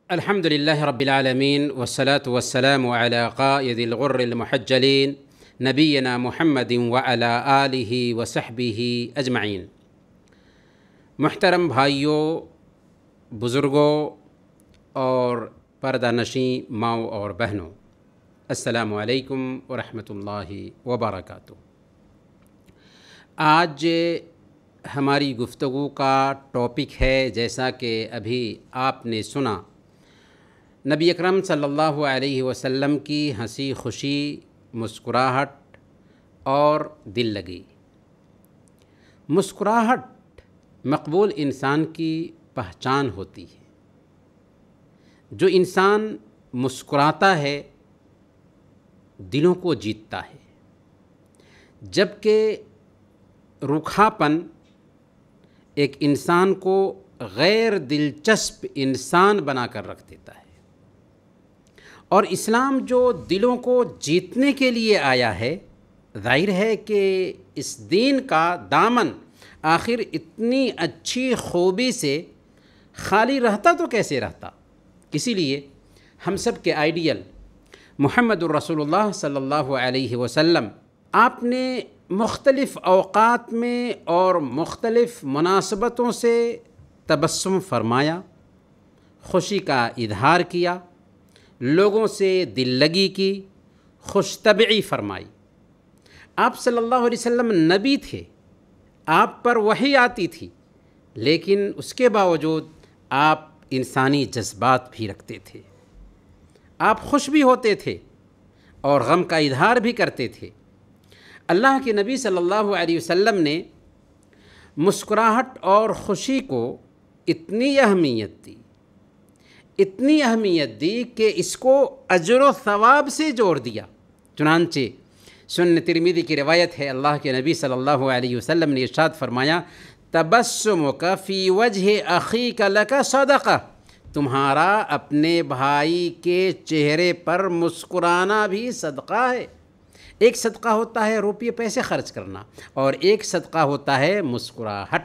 الحمد لله رب العالمين والصلاة والسلام على قائد الغر المحجلين نبينا محمد وعلى آلہ وصحبہ اجمعین۔ محترم بھائیوں، بزرگوں اور پردہ نشین ماؤں اور بہنوں، السلام علیکم ورحمۃ اللہ وبرکاتہ۔ آج ہماری گفتگو کا ٹاپک ہے، جیسا کہ ابھی آپ نے سنا، نبی اکرم صلی اللہ علیہ وسلم کی ہنسی خوشی، مسکراہٹ اور دل لگی۔ مسکراہٹ مقبول انسان کی پہچان ہوتی ہے۔ جو انسان مسکراتا ہے دلوں کو جیتتا ہے، جبکہ روکھاپن ایک انسان کو غیر دلچسپ انسان بنا کر رکھ دیتا ہے۔ اور اسلام جو دلوں کو جیتنے کے لیے آیا ہے، ظاہر ہے کہ اس دین کا دامن آخر اتنی اچھی خوبی سے خالی رہتا تو کیسے رہتا۔ اسی لیے ہم سب کے آئیڈیل محمد الرسول اللہ صلی اللہ علیہ وسلم، آپ نے مختلف اوقات میں اور مختلف مناسبتوں سے تبسم فرمایا، خوشی کا اظہار کیا، لوگوں سے دل لگی کی، خوش طبعی فرمائی۔ آپ صلی اللہ علیہ وسلم نبی تھے، آپ پر وحی آتی تھی، لیکن اس کے باوجود آپ انسانی جذبات بھی رکھتے تھے۔ آپ خوش بھی ہوتے تھے اور غم کا اظہار بھی کرتے تھے۔ اللہ کے نبی صلی اللہ علیہ وسلم نے مسکراہٹ اور خوشی کو اتنی اہمیت دی کہ اس کو اجر و ثواب سے جوڑ دیا۔ چنانچہ سنن ترمذی کی روایت ہے، اللہ کے نبی صلی اللہ علیہ وسلم نے ارشاد فرمایا، تبسمک فی وجہ اخیک لک صدقہ، تمہارا اپنے بھائی کے چہرے پر مسکرانا بھی صدقہ ہے۔ ایک صدقہ ہوتا ہے روپیے پیسے خرچ کرنا، اور ایک صدقہ ہوتا ہے مسکراہٹ۔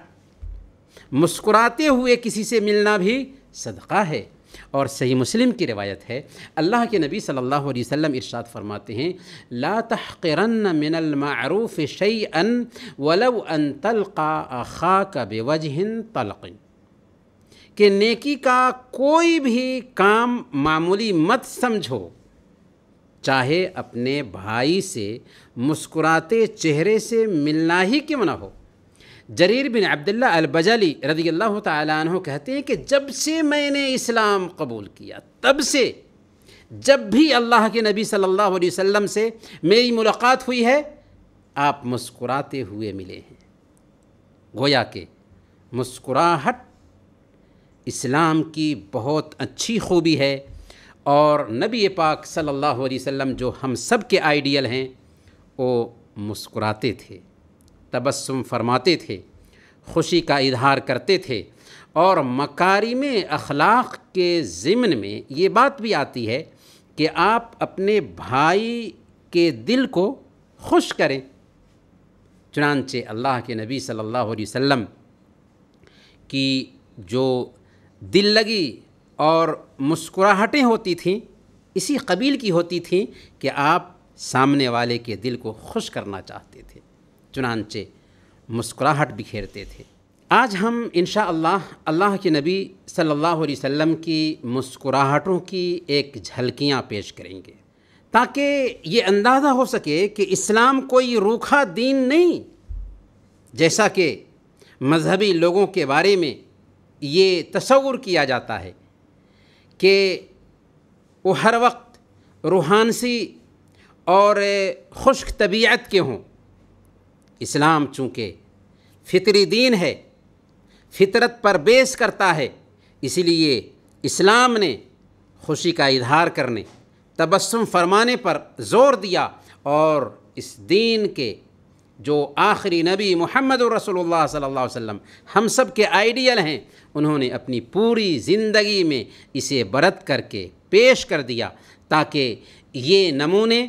مسکراتے ہوئے کسی سے ملنا بھی صدقہ ہے۔ اور صحیح مسلم کی روایت ہے، اللہ کے نبی صلی اللہ علیہ وسلم ارشاد فرماتے ہیں، لا تحقرن من المعروف شیئا ولو ان تلقى اخاک بوجہ طلق، کہ نیکی کا کوئی بھی کام معمولی مت سمجھو، چاہے اپنے بھائی سے مسکراتے چہرے سے ملنا ہی کیوں نہ ہو۔ جریر بن عبداللہ البجلی رضی اللہ تعالیٰ عنہ کہتے ہیں کہ جب سے میں نے اسلام قبول کیا، تب سے جب بھی اللہ کے نبی صلی اللہ علیہ وسلم سے میری ملاقات ہوئی ہے، آپ مسکراتے ہوئے ملے ہیں۔ گویا کہ مسکراہٹ اسلام کی بہت اچھی خوبی ہے، اور نبی پاک صلی اللہ علیہ وسلم جو ہم سب کے آئیڈیل ہیں، وہ مسکراتے تھے، تبسم فرماتے تھے، خوشی کا اظہار کرتے تھے۔ اور مکارم اخلاق کے ضمن میں یہ بات بھی آتی ہے کہ آپ اپنے بھائی کے دل کو خوش کریں۔ چنانچہ اللہ کے نبی صلی اللہ علیہ وسلم کی جو دل لگی اور مسکراہٹیں ہوتی تھیں، اسی قبیل کی ہوتی تھیں کہ آپ سامنے والے کے دل کو خوش کرنا چاہتے تھے، چنانچہ مسکراہٹ بکھیرتے تھے۔ آج ہم انشاءاللہ اللہ کے نبی صلی اللہ علیہ وسلم کی مسکراہٹوں کی ایک جھلکیاں پیش کریں گے، تاکہ یہ اندازہ ہو سکے کہ اسلام کوئی روکھا دین نہیں، جیسا کہ مذہبی لوگوں کے بارے میں یہ تصور کیا جاتا ہے کہ وہ ہر وقت روحانسی اور خشک طبیعت کے ہوں۔ اسلام چونکہ فطری دین ہے، فطرت پر بیس کرتا ہے، اسی لیے اسلام نے خوشی کا اظہار کرنے، تبسم فرمانے پر زور دیا، اور اس دین کے جو آخری نبی محمد رسول اللہ صلی اللہ علیہ وسلم ہم سب کے آئیڈیل ہیں، انہوں نے اپنی پوری زندگی میں اسے برت کر کے پیش کر دیا، تاکہ یہ نمونے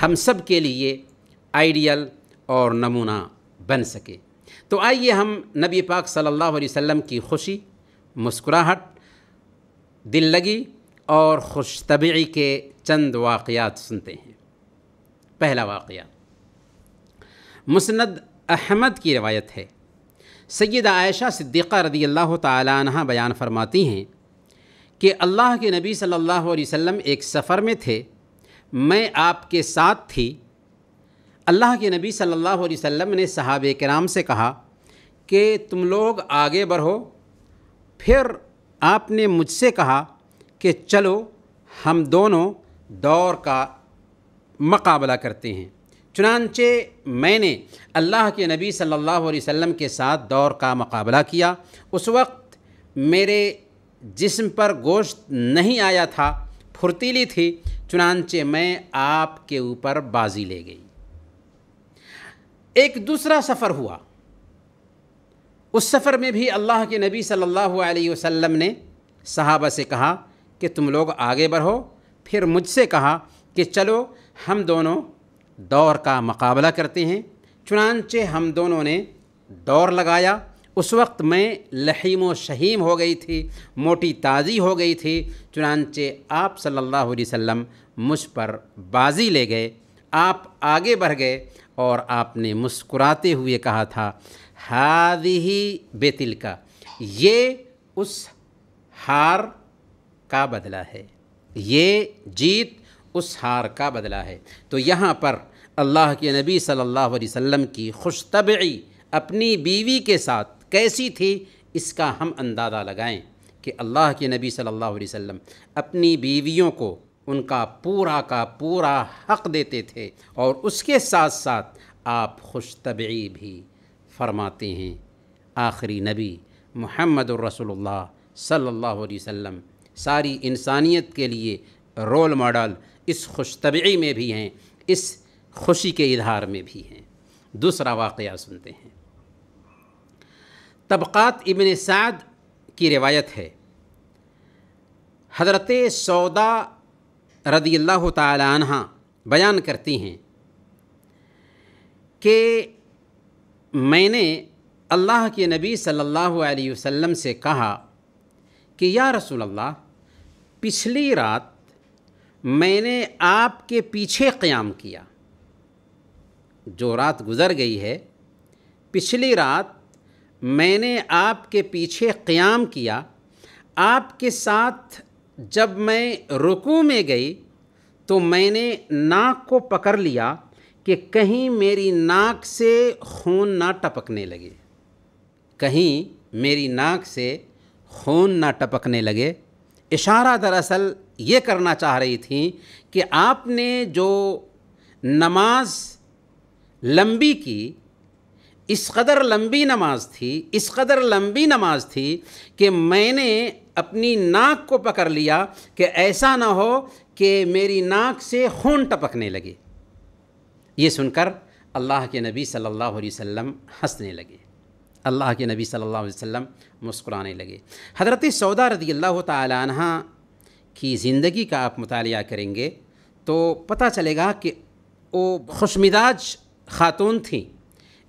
ہم سب کے لیے آئیڈیل اور نمونہ بن سکے۔ تو آئیے ہم نبی پاک صلی اللہ علیہ وسلم کی خوشی، مسکراہٹ، دل لگی اور خوش طبعی کے چند واقعات سنتے ہیں۔ پہلا واقعہ مسند احمد کی روایت ہے۔ سیدہ عائشہ صدیقہ رضی اللہ تعالی عنہ بیان فرماتی ہیں کہ اللہ کے نبی صلی اللہ علیہ وسلم ایک سفر میں تھے، میں آپ کے ساتھ تھی۔ اللہ کے نبی صلی اللہ علیہ وسلم نے صحابہ کرام سے کہا کہ تم لوگ آگے بڑھو، پھر آپ نے مجھ سے کہا کہ چلو ہم دونوں دوڑ کا مقابلہ کرتے ہیں۔ چنانچہ میں نے اللہ کے نبی صلی اللہ علیہ وسلم کے ساتھ دوڑ کا مقابلہ کیا۔ اس وقت میرے جسم پر گوشت نہیں آیا تھا، پھرتیلی تھی، چنانچہ میں آپ کے اوپر بازی لے گئی۔ ایک دوسرا سفر ہوا، اس سفر میں بھی اللہ کے نبی صلی اللہ علیہ وسلم نے صحابہ سے کہا کہ تم لوگ آگے بڑھو، پھر مجھ سے کہا کہ چلو ہم دونوں دوڑ کا مقابلہ کرتے ہیں۔ چنانچہ ہم دونوں نے دوڑ لگایا۔ اس وقت میں لحیم و شہیم ہو گئی تھی، موٹی تازی ہو گئی تھی، چنانچہ آپ صلی اللہ علیہ وسلم مجھ پر بازی لے گئے۔ آپ آگے بڑھ گئے اور آپ نے مسکراتے ہوئے کہا تھا، ہذہ بتلک، یہ اس ہار کا بدلہ ہے، یہ جیت اس ہار کا بدلہ ہے۔ تو یہاں پر اللہ کے نبی صلی اللہ علیہ وسلم کی خوش طبعی اپنی بیوی کے ساتھ کیسی تھی، اس کا ہم اندازہ لگائیں کہ اللہ کے نبی صلی اللہ علیہ وسلم اپنی بیویوں کو ان کا پورا حق دیتے تھے، اور اس کے ساتھ ساتھ آپ خوش طبعی بھی فرماتے ہیں۔ آخری نبی محمد الرسول اللہ صلی اللہ علیہ وسلم ساری انسانیت کے لیے رول ماڈل اس خوش طبعی میں بھی ہیں، اس خوشی کے اظہار میں بھی ہیں۔ دوسرا واقعہ سنتے ہیں۔ طبقات ابن سعد کی روایت ہے، حضرت سودا رضی اللہ تعالی عنہ بیان کرتی ہیں کہ میں نے اللہ کے نبی صلی اللہ علیہ وسلم سے کہا کہ یا رسول اللہ، پچھلی رات میں نے آپ کے پیچھے قیام کیا، جو رات گزر گئی ہے پچھلی رات میں نے آپ کے پیچھے قیام کیا، آپ کے ساتھ جب میں رکوع میں گئی تو میں نے ناک کو پکڑ لیا کہ کہیں میری ناک سے خون نہ ٹپکنے لگے، کہیں میری ناک سے خون نہ ٹپکنے لگے۔ اشارہ دراصل یہ کرنا چاہ رہی تھیں کہ آپ نے جو نماز لمبی کی، اس قدر لمبی نماز تھی کہ میں نے اپنی ناک کو پکڑ لیا کہ ایسا نہ ہو کہ میری ناک سے خون ٹپکنے لگے۔ یہ سن کر اللہ کے نبی صلی اللہ علیہ وسلم ہنسنے لگے، اللہ کے نبی صلی اللہ علیہ وسلم مسکرانے لگے۔ حضرت سودا رضی اللہ تعالی عنہ کی زندگی کا آپ مطالعہ کریں گے تو پتہ چلے گا کہ وہ خوش مزاج خاتون تھیں،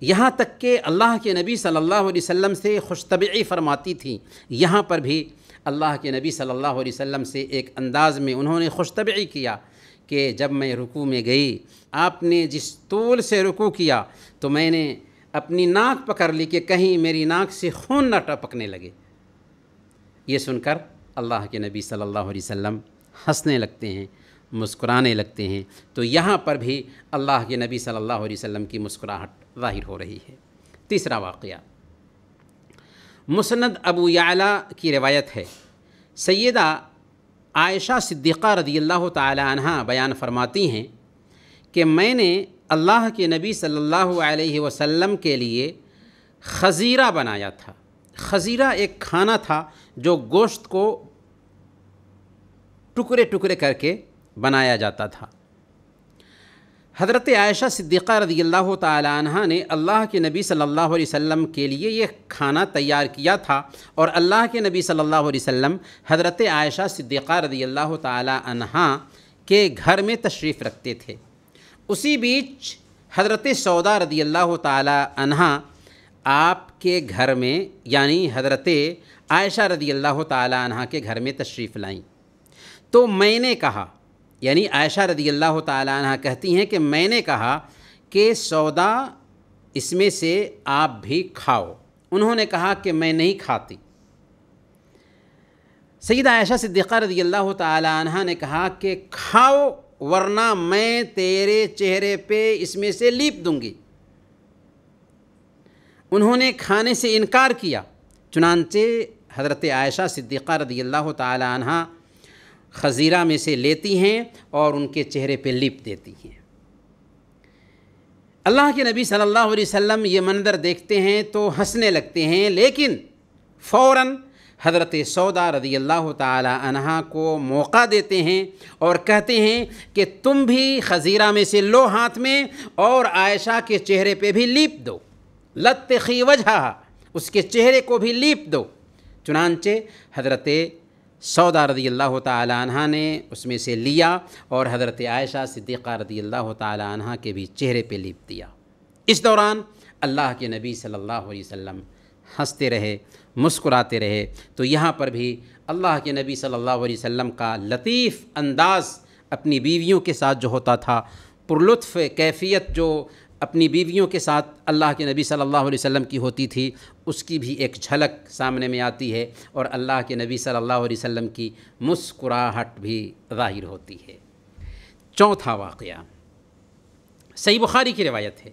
یہاں تک کہ اللہ کے نبی صلی اللہ علیہ وسلم سے خوش طبعی فرماتی تھیں۔ یہاں پر بھی اللہ کے نبی صلی اللہ علیہ وسلم سے ایک انداز میں انہوں نے خوش طبعی کیا کہ جب میں رکوع میں گئی، آپ نے جس طول سے رکوع کیا تو میں نے اپنی ناک پکڑ لی کہ کہیں میری ناک سے خون نہ ٹپکنے لگے۔ یہ سن کر اللہ کے نبی صلی اللہ علیہ وسلم ہنسنے لگتے ہیں، مسکرانے لگتے ہیں۔ تو یہاں پر بھی اللہ کے نبی صلی اللہ علیہ وسلم کی مسکراہٹ ظاہر ہو رہی ہے۔ تیسرا واقعہ مسند ابو یعلا کی روایت ہے، سیدہ عائشہ صدیقہ رضی اللہ تعالی عنہ بیان فرماتی ہیں کہ میں نے اللہ کے نبی صلی اللہ علیہ وسلم کے لیے خزیرہ بنایا تھا۔ خزیرہ ایک کھانا تھا جو گوشت کو ٹکڑے ٹکڑے کر کے بنایا جاتا تھا۔ حضرت عائشہ صدیقہ رضی اللہ تعالی عنہ نے اللہ کے نبی صلی اللہ علیہ وسلم کے لیے یہ کھانا تیار کیا تھا، اور اللہ کے نبی صلی اللہ علیہ وسلم حضرت عائشہ صدیقہ رضی اللہ تعالی عنہ کے گھر میں تشریف رکھتے تھے۔ اسی بیچ حضرت سودا رضی اللہ تعالی عنہ آپ کے گھر میں یعنی حضرت عائشہ رضی اللہ تعالی عنہ کے گھر میں تشریف لائیں، تو میں نے کہا، یعنی عائشہ رضی اللہ تعالی عنہ کہتی ہیں کہ میں نے کہا کہ سودا اس میں سے آپ بھی کھاؤ۔ انہوں نے کہا کہ میں نہیں کھاتی۔ سیدہ عائشہ صدیقہ رضی اللہ تعالی عنہ نے کہا کہ کھاؤ ورنہ میں تیرے چہرے پہ اس میں سے لیپ دوں گی۔ انہوں نے کھانے سے انکار کیا، چنانچہ حضرت عائشہ صدیقہ رضی اللہ تعالی عنہ خزیرہ میں سے لیتی ہیں اور ان کے چہرے پہ لیپ دیتی ہیں۔ اللہ کے نبی صلی اللہ علیہ وسلم یہ منظر دیکھتے ہیں تو ہنسنے لگتے ہیں، لیکن فوراً حضرت سودا رضی اللہ تعالی عنہ کو موقع دیتے ہیں اور کہتے ہیں کہ تم بھی خزیرہ میں سے لو ہاتھ میں اور عائشہ کے چہرے پہ بھی لیپ دو، لطخی وجہہ، اس کے چہرے کو بھی لیپ دو۔ چنانچہ حضرت سودا رضی اللہ تعالی عنہ نے اس میں سے لیا اور حضرت عائشہ صدیقہ رضی اللہ تعالی عنہ کے بھی چہرے پہ لیپ دیا۔ اس دوران اللہ کے نبی صلی اللہ علیہ وسلم ہنستے رہے، مسکراتے رہے۔ تو یہاں پر بھی اللہ کے نبی صلی اللہ علیہ وسلم کا لطیف انداز اپنی بیویوں کے ساتھ جو ہوتا تھا، پرلطف کیفیت جو اپنی بیویوں کے ساتھ اللہ کے نبی صلی اللہ علیہ وسلم کی ہوتی تھی، اس کی بھی ایک جھلک سامنے میں آتی ہے اور اللہ کے نبی صلی اللہ علیہ وسلم کی مسکراہٹ بھی ظاہر ہوتی ہے۔ چوتھا واقعہ صحیح بخاری کی روایت ہے۔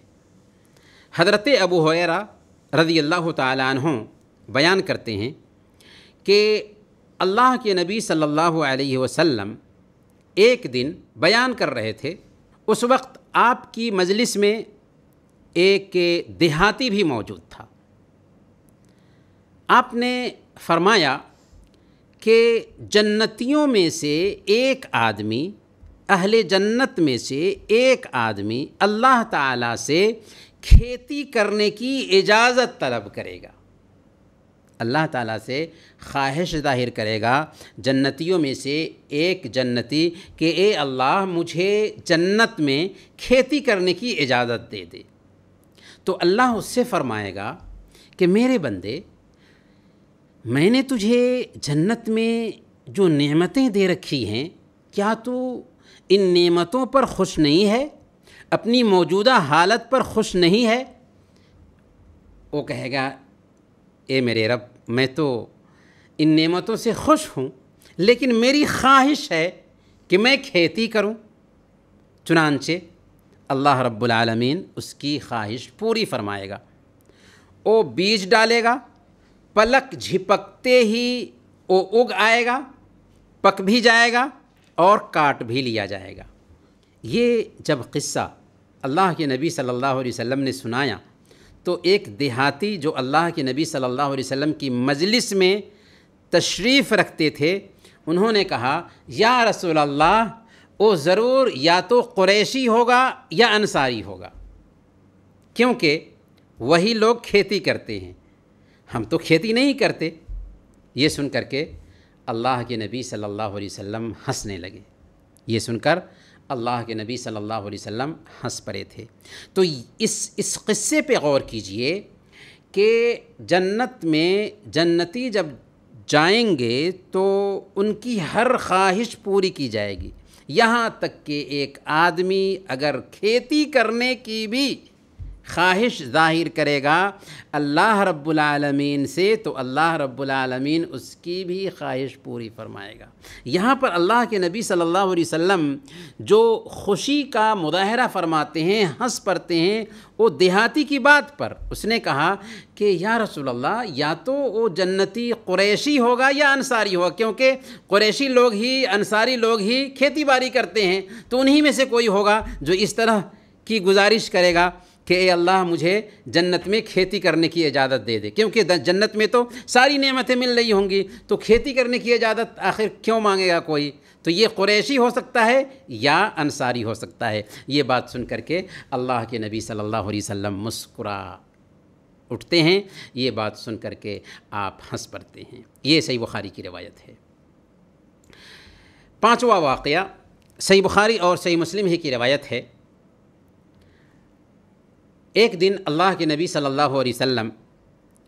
حضرت ابو ہریرہ رضی اللہ تعالی عنہ بیان کرتے ہیں کہ اللہ کے نبی صلی اللہ علیہ وسلم ایک دن بیان کر رہے تھے، اس وقت آپ کی مجلس میں ایک دیہاتی بھی موجود تھا۔ آپ نے فرمایا کہ جنتیوں میں سے ایک آدمی، اہل جنت میں سے ایک آدمی اللہ تعالیٰ سے کھیتی کرنے کی اجازت طلب کرے گا، اللہ تعالیٰ سے خواہش ظاہر کرے گا جنتیوں میں سے ایک جنتی کہ اے اللہ مجھے جنت میں کھیتی کرنے کی اجازت دے دے۔ تو اللہ اس سے فرمائے گا کہ میرے بندے، میں نے تجھے جنت میں جو نعمتیں دے رکھی ہیں، کیا تو ان نعمتوں پر خوش نہیں ہے؟ اپنی موجودہ حالت پر خوش نہیں ہے؟ وہ کہے گا اے میرے رب، میں تو ان نعمتوں سے خوش ہوں، لیکن میری خواہش ہے کہ میں کھیتی کروں۔ چنانچہ اللہ رب العالمین اس کی خواہش پوری فرمائے گا۔ وہ بیج ڈالے گا، پلک جھپکتے ہی وہ اگ آئے گا، پک بھی جائے گا اور کاٹ بھی لیا جائے گا۔ یہ جب قصہ اللہ کے نبی صلی اللہ علیہ وسلم نے سنایا تو ایک دیہاتی جو اللہ کے نبی صلی اللہ علیہ وسلم کی مجلس میں تشریف رکھتے تھے، انہوں نے کہا یا رسول اللہ، وہ ضرور یا تو قریشی ہوگا یا انصاری ہوگا، کیونکہ وہی لوگ کھیتی کرتے ہیں، ہم تو کھیتی نہیں کرتے۔ یہ سن کر کے اللہ کے نبی صلی اللہ علیہ وسلم ہنسنے لگے۔ یہ سن کر اللہ کے نبی صلی اللہ علیہ وسلم ہنس پڑے تھے۔ تو اس قصے پہ غور کیجئے کہ جنت میں جنتی جب جائیں گے تو ان کی ہر خواہش پوری کی جائے گی، یہاں تک کہ ایک آدمی اگر کھیتی کرنے کی بھی خواہش ظاہر کرے گا اللہ رب العالمین سے، تو اللہ رب العالمین اس کی بھی خواہش پوری فرمائے گا۔ یہاں پر اللہ کے نبی صلی اللہ علیہ وسلم جو خوشی کا مظاہرہ فرماتے ہیں، ہنس پڑتے ہیں، وہ دیہاتی کی بات پر۔ اس نے کہا کہ یا رسول اللہ، یا تو وہ جنتی قریشی ہوگا یا انصاری ہوگا، کیونکہ قریشی لوگ ہی، انصاری لوگ ہی کھیتی باڑی کرتے ہیں، تو انہی میں سے کوئی ہوگا جو اس طرح کی گزارش کرے گا کہ اے اللہ مجھے جنت میں کھیتی کرنے کی اجازت دے دے، کیونکہ جنت میں تو ساری نعمتیں مل رہی ہوں گی، تو کھیتی کرنے کی اجازت آخر کیوں مانگے گا کوئی؟ تو یہ قریشی ہو سکتا ہے یا انصاری ہو سکتا ہے۔ یہ بات سن کر کے اللہ کے نبی صلی اللہ علیہ وسلم مسکرا اٹھتے ہیں، یہ بات سن کر کے آپ ہنس پڑتے ہیں۔ یہ صحیح بخاری کی روایت ہے۔ پانچواں واقعہ صحیح بخاری اور صحیح مسلم ہی کی روایت ہے۔ ایک دن اللہ کے نبی صلی اللہ علیہ وسلم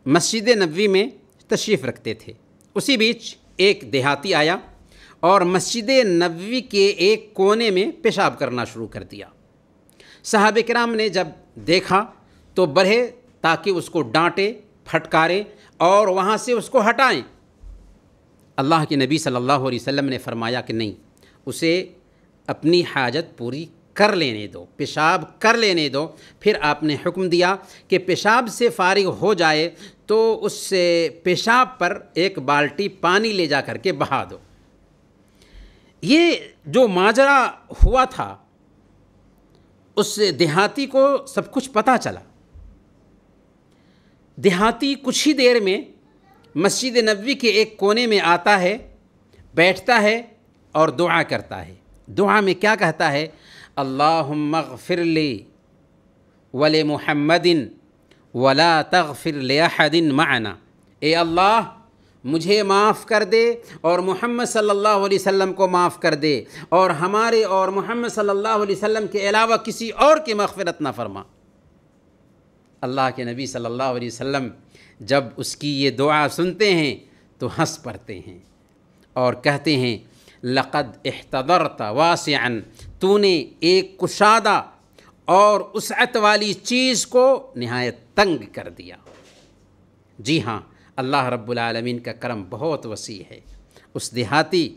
مسجد نبوی میں تشریف رکھتے تھے، اسی بیچ ایک دیہاتی آیا اور مسجد نبوی کے ایک کونے میں پیشاب کرنا شروع کر دیا۔ صحابہ کرام نے جب دیکھا تو بڑھے تاکہ اس کو ڈانٹے، پھٹکارے اور وہاں سے اس کو ہٹائیں۔ اللہ کے نبی صلی اللہ علیہ وسلم نے فرمایا کہ نہیں، اسے اپنی حاجت پوری کر لینے دو، پیشاب کر لینے دو۔ پھر آپ نے حکم دیا کہ پیشاب سے فارغ ہو جائے تو اس پیشاب پر ایک بالٹی پانی لے جا کر کے بہا دو۔ یہ جو ماجرا ہوا تھا اس دیہاتی کو سب کچھ پتہ چلا۔ دیہاتی کچھ ہی دیر میں مسجد نبوی کے ایک کونے میں آتا ہے، بیٹھتا ہے اور دعا کرتا ہے۔ دعا میں کیا کہتا ہے؟ اللہم اغفر لی ولمحمد ولا تغفر لأحد معنا۔ اے اللہ مجھے معاف کر دے اور محمد صلی اللہ علیہ وسلم کو معاف کر دے، اور ہمارے اور محمد صلی اللہ علیہ وسلم کے علاوہ کسی اور کی مغفرت نہ فرما۔ اللہ کے نبی صلی اللہ علیہ وسلم جب اس کی یہ دعا سنتے ہیں تو ہنس پڑتے ہیں اور کہتے ہیں لقد احتضرت واسعا، تو نے ایک کشادہ اور وسعت والی چیز کو نہایت تنگ کر دیا۔ جی ہاں، اللہ رب العالمین کا کرم بہت وسیع ہے۔ اس دیہاتی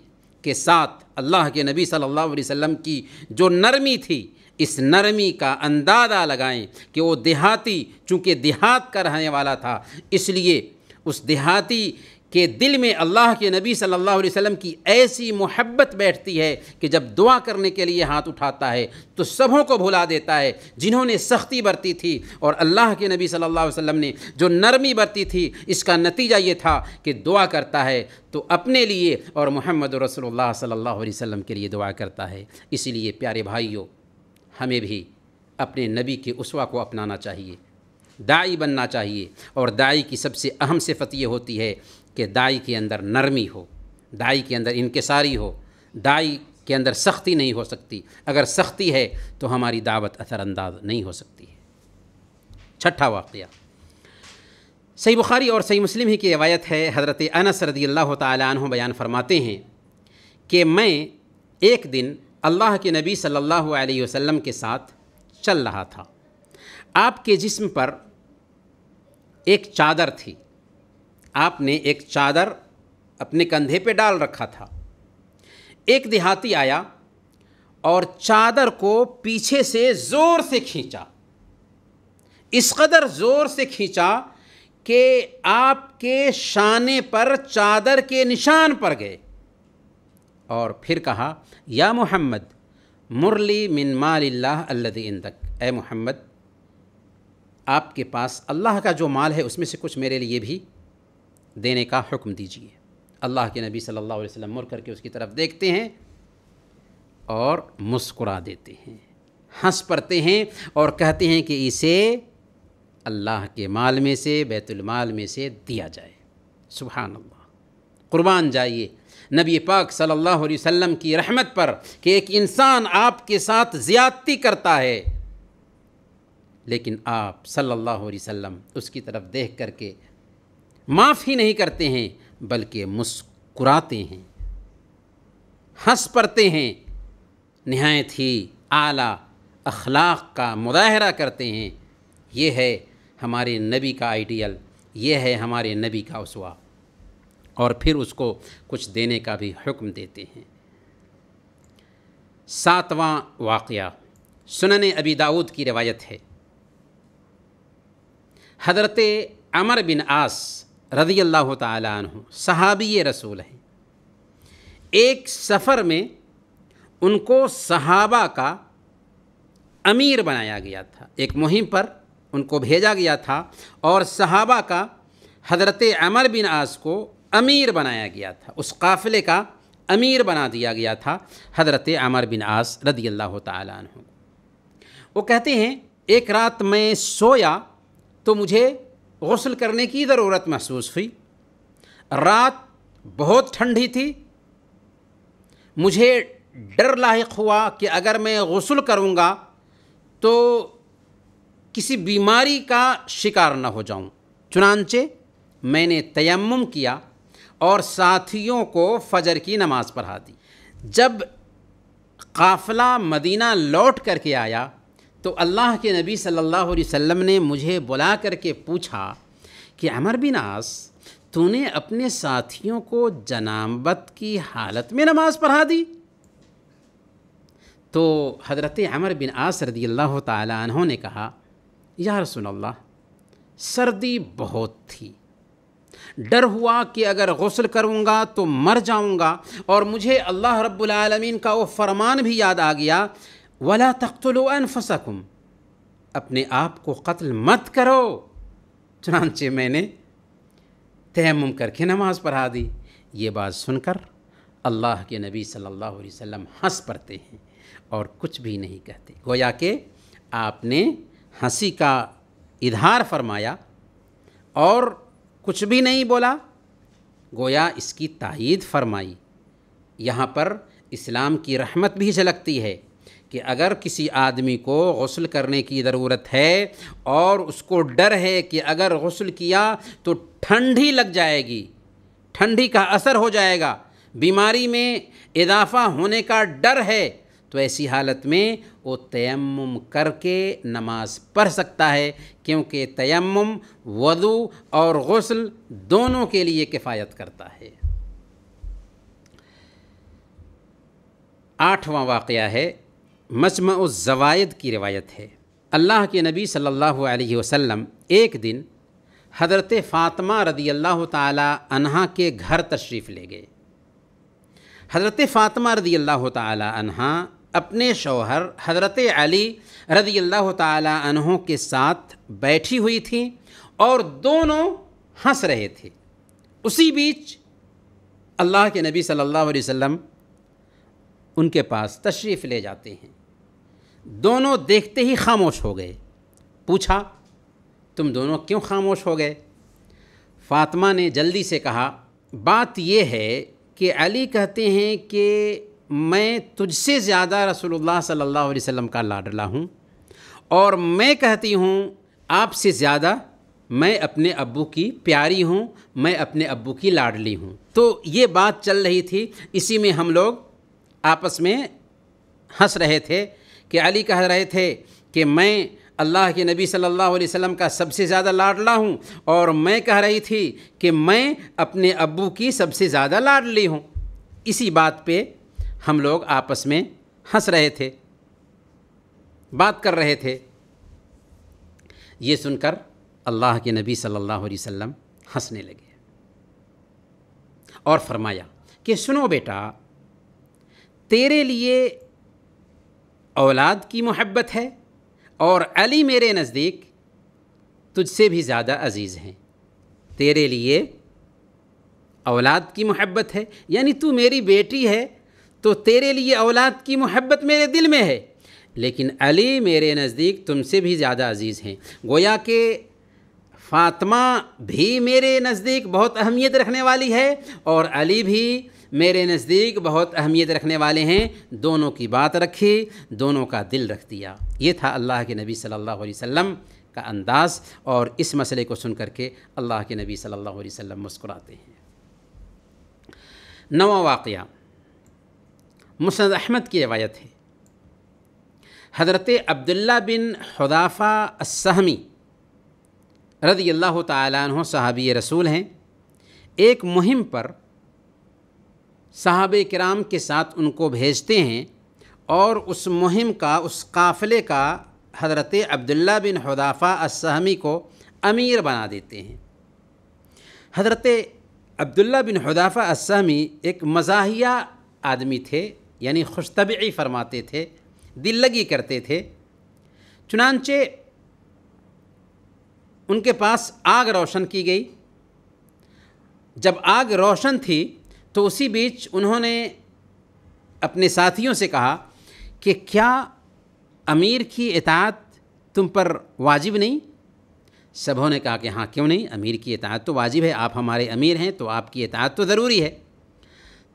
کے ساتھ اللہ کے نبی صلی اللہ علیہ وسلم کی جو نرمی تھی، اس نرمی کا اندازہ لگائیں کہ وہ دیہاتی چونکہ دیہات کا رہنے والا تھا، اس لیے اس دیہاتی کہ دل میں اللہ کے نبی صلی اللہ علیہ وسلم کی ایسی محبت بیٹھتی ہے کہ جب دعا کرنے کے لیے ہاتھ اٹھاتا ہے تو سبوں کو بھلا دیتا ہے۔ جنہوں نے سختی برتی تھی اور اللہ کے نبی صلی اللہ علیہ وسلم نے جو نرمی برتی تھی، اس کا نتیجہ یہ تھا کہ دعا کرتا ہے تو اپنے لیے اور محمد رسول اللہ صلی اللہ علیہ وسلم کے لیے دعا کرتا ہے۔ اسی لیے پیارے بھائیوں، ہمیں بھی اپنے نبی کے اسوہ کو اپنانا چاہیے، داعی بننا چاہیے، اور داعی کی سب سے اہم صفت یہ ہوتی ہے کہ داعی کے اندر نرمی ہو، داعی کے اندر انکساری ہو، داعی کے اندر سختی نہیں ہو سکتی۔ اگر سختی ہے تو ہماری دعوت اثر انداز نہیں ہو سکتی ہے۔ چھٹا واقعہ صحیح بخاری اور صحیح مسلم ہی کی روایت ہے۔ حضرت انس رضی اللہ تعالی عنہ بیان فرماتے ہیں کہ میں ایک دن اللہ کے نبی صلی اللہ علیہ وسلم کے ساتھ چل رہا تھا۔ آپ کے جسم پر ایک چادر تھی، آپ نے ایک چادر اپنے کندھے پہ ڈال رکھا تھا۔ ایک دیہاتی آیا اور چادر کو پیچھے سے زور سے کھینچا، اس قدر زور سے کھینچا کہ آپ کے شانے پر چادر کے نشان پڑ گئے، اور پھر کہا یا محمد مرلی من مال اللہ الذی عندک، اے محمد آپ کے پاس اللہ کا جو مال ہے اس میں سے کچھ میرے لیے بھی دینے کا حکم دیجیے۔ اللہ کے نبی صلی اللہ علیہ وسلم مڑ کر کے اس کی طرف دیکھتے ہیں اور مسکرا دیتے ہیں، ہنس پڑتے ہیں اور کہتے ہیں کہ اسے اللہ کے مال میں سے، بیت المال میں سے دیا جائے۔ سبحان اللہ، قربان جائیے نبی پاک صلی اللہ علیہ وسلم کی رحمت پر کہ ایک انسان آپ کے ساتھ زیادتی کرتا ہے لیکن آپ صلی اللہ علیہ وسلم اس کی طرف دیکھ کر کے معاف ہی نہیں کرتے ہیں بلکہ مسکراتے ہیں، ہنس پڑتے ہیں، نہایت ہی اعلیٰ اخلاق کا مظاہرہ کرتے ہیں۔ یہ ہے ہمارے نبی کا آئیڈیل، یہ ہے ہمارے نبی کا اسوہ، اور پھر اس کو کچھ دینے کا بھی حکم دیتے ہیں۔ ساتواں واقعہ سنن ابی داؤد کی روایت ہے۔ حضرت عمر بن عاص رضی اللہ تعالی عنہ صحابی رسول ہیں۔ ایک سفر میں ان کو صحابہ کا امیر بنایا گیا تھا، ایک مہم پر ان کو بھیجا گیا تھا اور صحابہ کا حضرت عمر بن عاص کو امیر بنایا گیا تھا، اس قافلے کا امیر بنا دیا گیا تھا حضرت عمر بن عاص رضی اللہ تعالی عنہ۔ وہ کہتے ہیں ایک رات میں سویا تو مجھے غسل کرنے کی ضرورت محسوس ہوئی۔ رات بہت ٹھنڈی تھی، مجھے ڈر لاحق ہوا کہ اگر میں غسل کروں گا تو کسی بیماری کا شکار نہ ہو جاؤں۔ چنانچہ میں نے تیمم کیا اور ساتھیوں کو فجر کی نماز پڑھا دی۔ جب قافلہ مدینہ لوٹ کر کے آیا تو اللہ کے نبی صلی اللہ علیہ وسلم نے مجھے بلا کر کے پوچھا کہ عمر بن عاص، تو نے اپنے ساتھیوں کو جنابت کی حالت میں نماز پڑھا دی؟ تو حضرت عمر بن عاص رضی اللہ تعالی عنہ نے کہا، یا رسول اللہ، سردی بہت تھی، ڈر ہوا کہ اگر غسل کروں گا تو مر جاؤں گا، اور مجھے اللہ رب العالمین کا وہ فرمان بھی یاد آ گیا، وَلَا تَقْتُلُوا أَنفُسَكُمْ، اپنے آپ کو قتل مت کرو۔ چنانچہ میں نے تیمم کر کے نماز پڑھا دی۔ یہ بات سن کر اللہ کے نبی صلی اللہ علیہ وسلم ہنس پڑتے ہیں اور کچھ بھی نہیں کہتے، گویا کہ آپ نے ہنسی کا اظہار فرمایا اور کچھ بھی نہیں بولا، گویا اس کی تائید فرمائی۔ یہاں پر اسلام کی رحمت بھی جھلکتی ہے کہ اگر کسی آدمی کو غسل کرنے کی ضرورت ہے اور اس کو ڈر ہے کہ اگر غسل کیا تو ٹھنڈی لگ جائے گی، ٹھنڈی کا اثر ہو جائے گا، بیماری میں اضافہ ہونے کا ڈر ہے، تو ایسی حالت میں وہ تیمم کر کے نماز پڑھ سکتا ہے، کیونکہ تیمم وضو اور غسل دونوں کے لیے کفایت کرتا ہے۔ 8واں واقعہ ہے، مجمع الزوائد کی روایت ہے۔ اللہ کے نبی صلی اللہ علیہ وسلم ایک دن حضرت فاطمہ رضی اللہ تعالی عنہا کے گھر تشریف لے گئے۔ حضرت فاطمہ رضی اللہ تعالی عنہا اپنے شوہر حضرت علی رضی اللہ تعالی عنہ کے ساتھ بیٹھی ہوئی تھیں اور دونوں ہنس رہے تھے۔ اسی بیچ اللہ کے نبی صلی اللہ علیہ وسلم ان کے پاس تشریف لے جاتے ہیں۔ دونوں دیکھتے ہی خاموش ہو گئے۔ پوچھا، تم دونوں کیوں خاموش ہو گئے؟ فاطمہ نے جلدی سے کہا، بات یہ ہے کہ علی کہتے ہیں کہ میں تجھ سے زیادہ رسول اللہ صلی اللہ علیہ وسلم کا لاڈلا ہوں، اور میں کہتی ہوں آپ سے زیادہ میں اپنے ابو کی پیاری ہوں، میں اپنے ابو کی لاڈلی ہوں۔ تو یہ بات چل رہی تھی، اسی میں ہم لوگ آپس میں ہنس رہے تھے کہ علی کہہ رہے تھے کہ میں اللہ کے نبی صلی اللہ علیہ وسلم کا سب سے زیادہ لاڈلا ہوں، اور میں کہہ رہی تھی کہ میں اپنے ابو کی سب سے زیادہ لاڈلی ہوں۔ اسی بات پہ ہم لوگ آپس میں ہنس رہے تھے، بات کر رہے تھے۔ یہ سن کر اللہ کے نبی صلی اللہ علیہ وسلم ہنسنے لگے اور فرمایا کہ سنو بیٹا، تیرے لیے اولاد کی محبت ہے، اور علی میرے نزدیک تجھ سے بھی زیادہ عزیز ہیں۔ تیرے لیے اولاد کی محبت ہے، یعنی تو میری بیٹی ہے تو تیرے لیے اولاد کی محبت میرے دل میں ہے، لیکن علی میرے نزدیک تم سے بھی زیادہ عزیز ہیں۔ گویا کہ فاطمہ بھی میرے نزدیک بہت اہمیت رکھنے والی ہے، اور علی بھی میرے نزدیک بہت اہمیت رکھنے والے ہیں۔ دونوں کی بات رکھی، دونوں کا دل رکھ دیا۔ یہ تھا اللہ کے نبی صلی اللہ علیہ وسلم کا انداز، اور اس مسئلے کو سن کر کے اللہ کے نبی صلی اللہ علیہ وسلم مسکراتے ہیں۔ 9واں واقعہ مسند احمد کی روایت ہے۔ حضرت عبداللہ بن حذافہ السہمی رضی اللہ تعالیٰ عنہ صحابی رسول ہیں۔ ایک مہم پر صحابہ کرام کے ساتھ ان کو بھیجتے ہیں، اور اس مہم کا، اس قافلے کا حضرت عبداللہ بن حذافہ السہمی کو امیر بنا دیتے ہیں۔ حضرت عبداللہ بن حذافہ السہمی ایک مزاحیہ آدمی تھے، یعنی خوش طبعی فرماتے تھے، دل لگی کرتے تھے۔ چنانچہ ان کے پاس آگ روشن کی گئی۔ جب آگ روشن تھی تو اسی بیچ انہوں نے اپنے ساتھیوں سے کہا کہ کیا امیر کی اطاعت تم پر واجب نہیں؟ سبھوں نے کہا کہ ہاں کیوں نہیں، امیر کی اطاعت تو واجب ہے، آپ ہمارے امیر ہیں تو آپ کی اطاعت تو ضروری ہے۔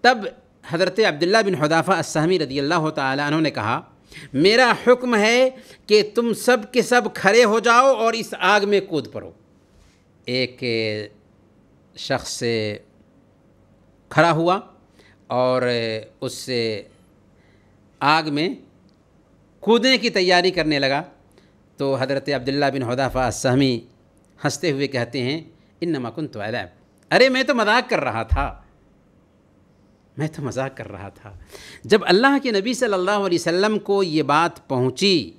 تب حضرت عبداللہ بن حذافہ السہمی رضی اللہ تعالی عنہ نے کہا میرا حکم ہے کہ تم سب کے سب کھڑے ہو جاؤ اور اس آگ میں کود پڑو۔ ایک شخص کھڑا ہوا اور اس آگ میں کودنے کی تیاری کرنے لگا، تو حضرت عبداللہ بن حذیفہ السہمی ہنستے ہوئے کہتے ہیں انما کنت العب، ارے میں تو مذاق کر رہا تھا، میں تو مذاق کر رہا تھا۔ جب اللہ کے نبی صلی اللہ علیہ وسلم کو یہ بات پہنچی،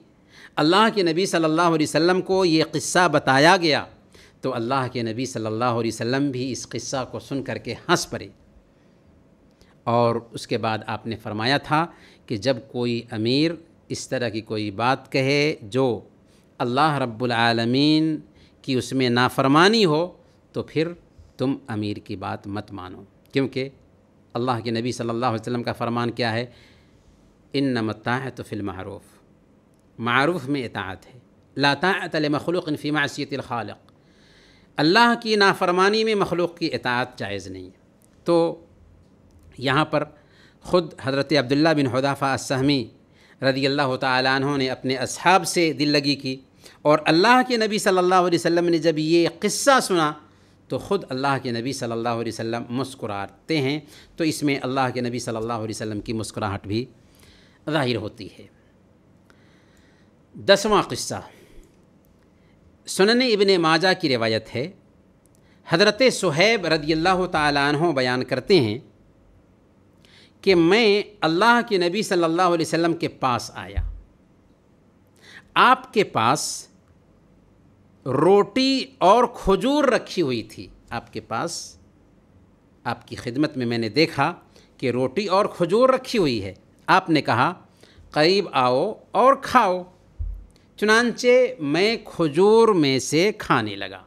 اللہ کے نبی صلی اللہ علیہ وسلم کو یہ قصہ بتایا گیا، تو اللہ کے نبی صلی اللہ علیہ وسلم بھی اس قصہ کو سن کر کے ہنس پڑے، اور اس کے بعد آپ نے فرمایا تھا کہ جب کوئی امیر اس طرح کی کوئی بات کہے جو اللہ رب العالمین کی اس میں نافرمانی ہو، تو پھر تم امیر کی بات مت مانو، کیونکہ اللہ کے نبی صلی اللہ علیہ وسلم کا فرمان کیا ہے؟ انما الطاعۃ فی المعروف، معروف میں اطاعت ہے، لا طاعۃ لمخلوق فی معصیۃ الخالق، اللہ کی نافرمانی میں مخلوق کی اطاعت جائز نہیں ہے۔ تو یہاں پر خود حضرت عبداللہ بن حذیفہ السہمی رضی اللہ تعالیٰ عنہ نے اپنے اصحاب سے دل لگی کی، اور اللہ کے نبی صلی اللہ علیہ وسلم نے جب یہ قصہ سنا تو خود اللہ کے نبی صلی اللہ علیہ وسلم مسکراتے ہیں، تو اس میں اللہ کے نبی صلی اللہ علیہ وسلم کی مسکراہٹ بھی ظاہر ہوتی ہے۔ 10واں قصہ سنن ابن ماجہ کی روایت ہے، حضرت صہیب رضی اللہ تعالیٰ عنہ بیان کرتے ہیں کہ میں اللہ کے نبی صلی اللہ علیہ وسلم کے پاس آیا، آپ کے پاس روٹی اور کھجور رکھی ہوئی تھی، آپ کے پاس، آپ کی خدمت میں نے دیکھا کہ روٹی اور کھجور رکھی ہوئی ہے۔ آپ نے کہا قریب آؤ اور کھاؤ، چنانچہ میں کھجور میں سے کھانے لگا۔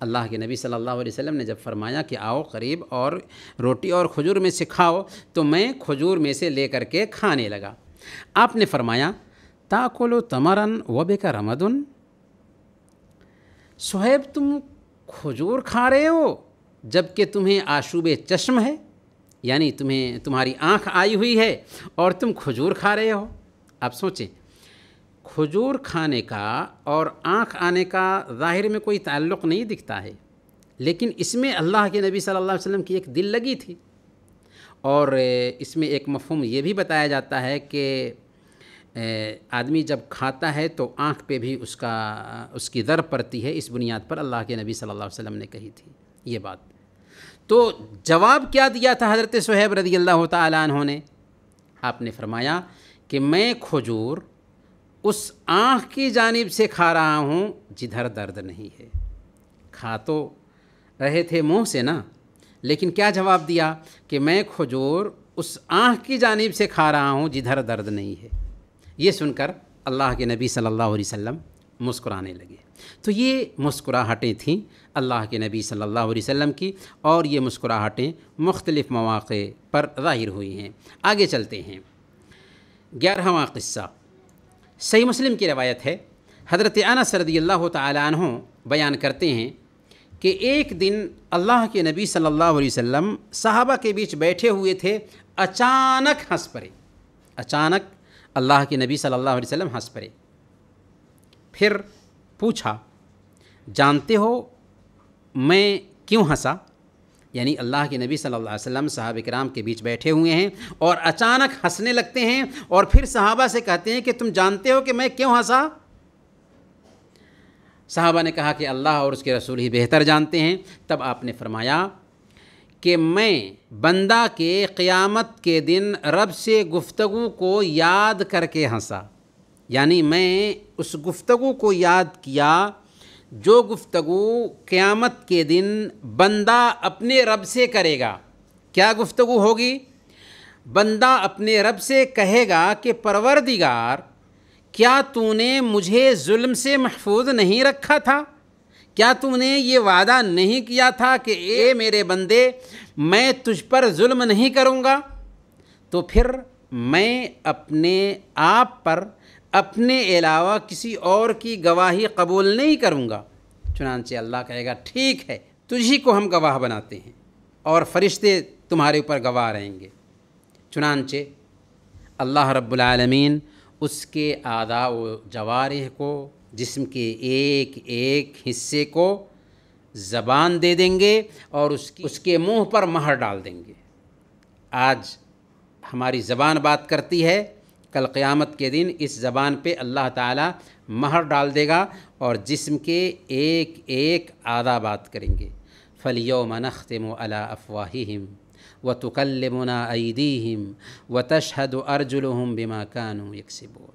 اللہ کے نبی صلی اللہ علیہ وسلم نے جب فرمایا کہ آؤ قریب اور روٹی اور کھجور میں سے کھاؤ، تو میں کھجور میں سے لے کر کے کھانے لگا۔ آپ نے فرمایا تاکلو تمرن وبک رمدن، صہیب تم کھجور کھا رہے ہو جب کہ تمہیں آشوب چشم ہے، یعنی تمہاری آنکھ آئی ہوئی ہے اور تم کھجور کھا رہے ہو۔ آپ سوچیں، کھجور کھانے کا اور آنکھ آنے کا ظاہر میں کوئی تعلق نہیں دکھتا ہے، لیکن اس میں اللہ کے نبی صلی اللہ علیہ وسلم کی ایک دل لگی تھی، اور اس میں ایک مفہوم یہ بھی بتایا جاتا ہے کہ آدمی جب کھاتا ہے تو آنکھ پہ بھی اس کی ضرب پڑتی ہے، اس بنیاد پر اللہ کے نبی صلی اللہ علیہ وسلم نے کہی تھی یہ بات۔ تو جواب کیا دیا تھا حضرت صہیب رضی اللہ تعالیٰ عنہ نے؟ آپ نے فرمایا کہ میں کھجور اس آنکھ کی جانب سے کھا رہا ہوں جدھر درد نہیں ہے۔ کھا تو رہے تھے منہ سے نا، لیکن کیا جواب دیا کہ میں کھجور اس آنکھ کی جانب سے کھا رہا ہوں جدھر درد نہیں ہے۔ یہ سن کر اللہ کے نبی صلی اللہ علیہ وسلم مسکرانے لگے۔ تو یہ مسکراہٹیں تھیں اللہ کے نبی صلی اللہ علیہ وسلم کی، اور یہ مسکراہٹیں مختلف مواقع پر ظاہر ہوئی ہیں۔ آگے چلتے ہیں۔ 11واں قصہ صحیح مسلم کی روایت ہے، حضرت انس رضی اللہ تعالیٰ عنہ بیان کرتے ہیں کہ ایک دن اللہ کے نبی صلی اللہ علیہ وسلم صحابہ کے بیچ بیٹھے ہوئے تھے، اچانک ہنس پڑے، اچانک اللہ کے نبی صلی اللہ علیہ وسلم ہنس پڑے۔ پھر پوچھا جانتے ہو میں کیوں ہنسا؟ یعنی اللہ کے نبی صلی اللہ علیہ وسلم صحابہ کرام کے بیچ بیٹھے ہوئے ہیں اور اچانک ہنسنے لگتے ہیں، اور پھر صحابہ سے کہتے ہیں کہ تم جانتے ہو کہ میں کیوں ہنسا؟ صحابہ نے کہا کہ اللہ اور اس کے رسول ہی بہتر جانتے ہیں۔ تب آپ نے فرمایا کہ میں بندہ کے قیامت کے دن رب سے گفتگو کو یاد کر کے ہنسا، یعنی میں اس گفتگو کو یاد کیا جو گفتگو قیامت کے دن بندہ اپنے رب سے کرے گا۔ کیا گفتگو ہوگی؟ بندہ اپنے رب سے کہے گا کہ پروردگار، کیا تو نے مجھے ظلم سے محفوظ نہیں رکھا تھا؟ کیا تو نے یہ وعدہ نہیں کیا تھا کہ اے میرے بندے میں تجھ پر ظلم نہیں کروں گا؟ تو پھر میں اپنے آپ پر اپنے علاوہ کسی اور کی گواہی قبول نہیں کروں گا۔ چنانچہ اللہ کہے گا ٹھیک ہے، تجھی کو ہم گواہ بناتے ہیں اور فرشتے تمہارے اوپر گواہ رہیں گے۔ چنانچہ اللہ رب العالمین اس کے اعضاء و جوارح کو، جسم کے ایک ایک حصے کو زبان دے دیں گے اور اس کے منہ پر مہر ڈال دیں گے۔ آج ہماری زبان بات کرتی ہے، کل قیامت کے دن اس زبان پہ اللہ تعالیٰ مہر ڈال دے گا اور جسم کے ایک ایک اعضاء بات کریں گے۔ فَالْيَوْمَ نَخْتِمُ عَلَىٰ أَفْوَاهِهِمْ وَتُكَلِّمُنَا أَيْدِيهِمْ وَتَشْهَدُ أَرْجُلُهُمْ بِمَا كَانُوا يَكْسِبُونَ۔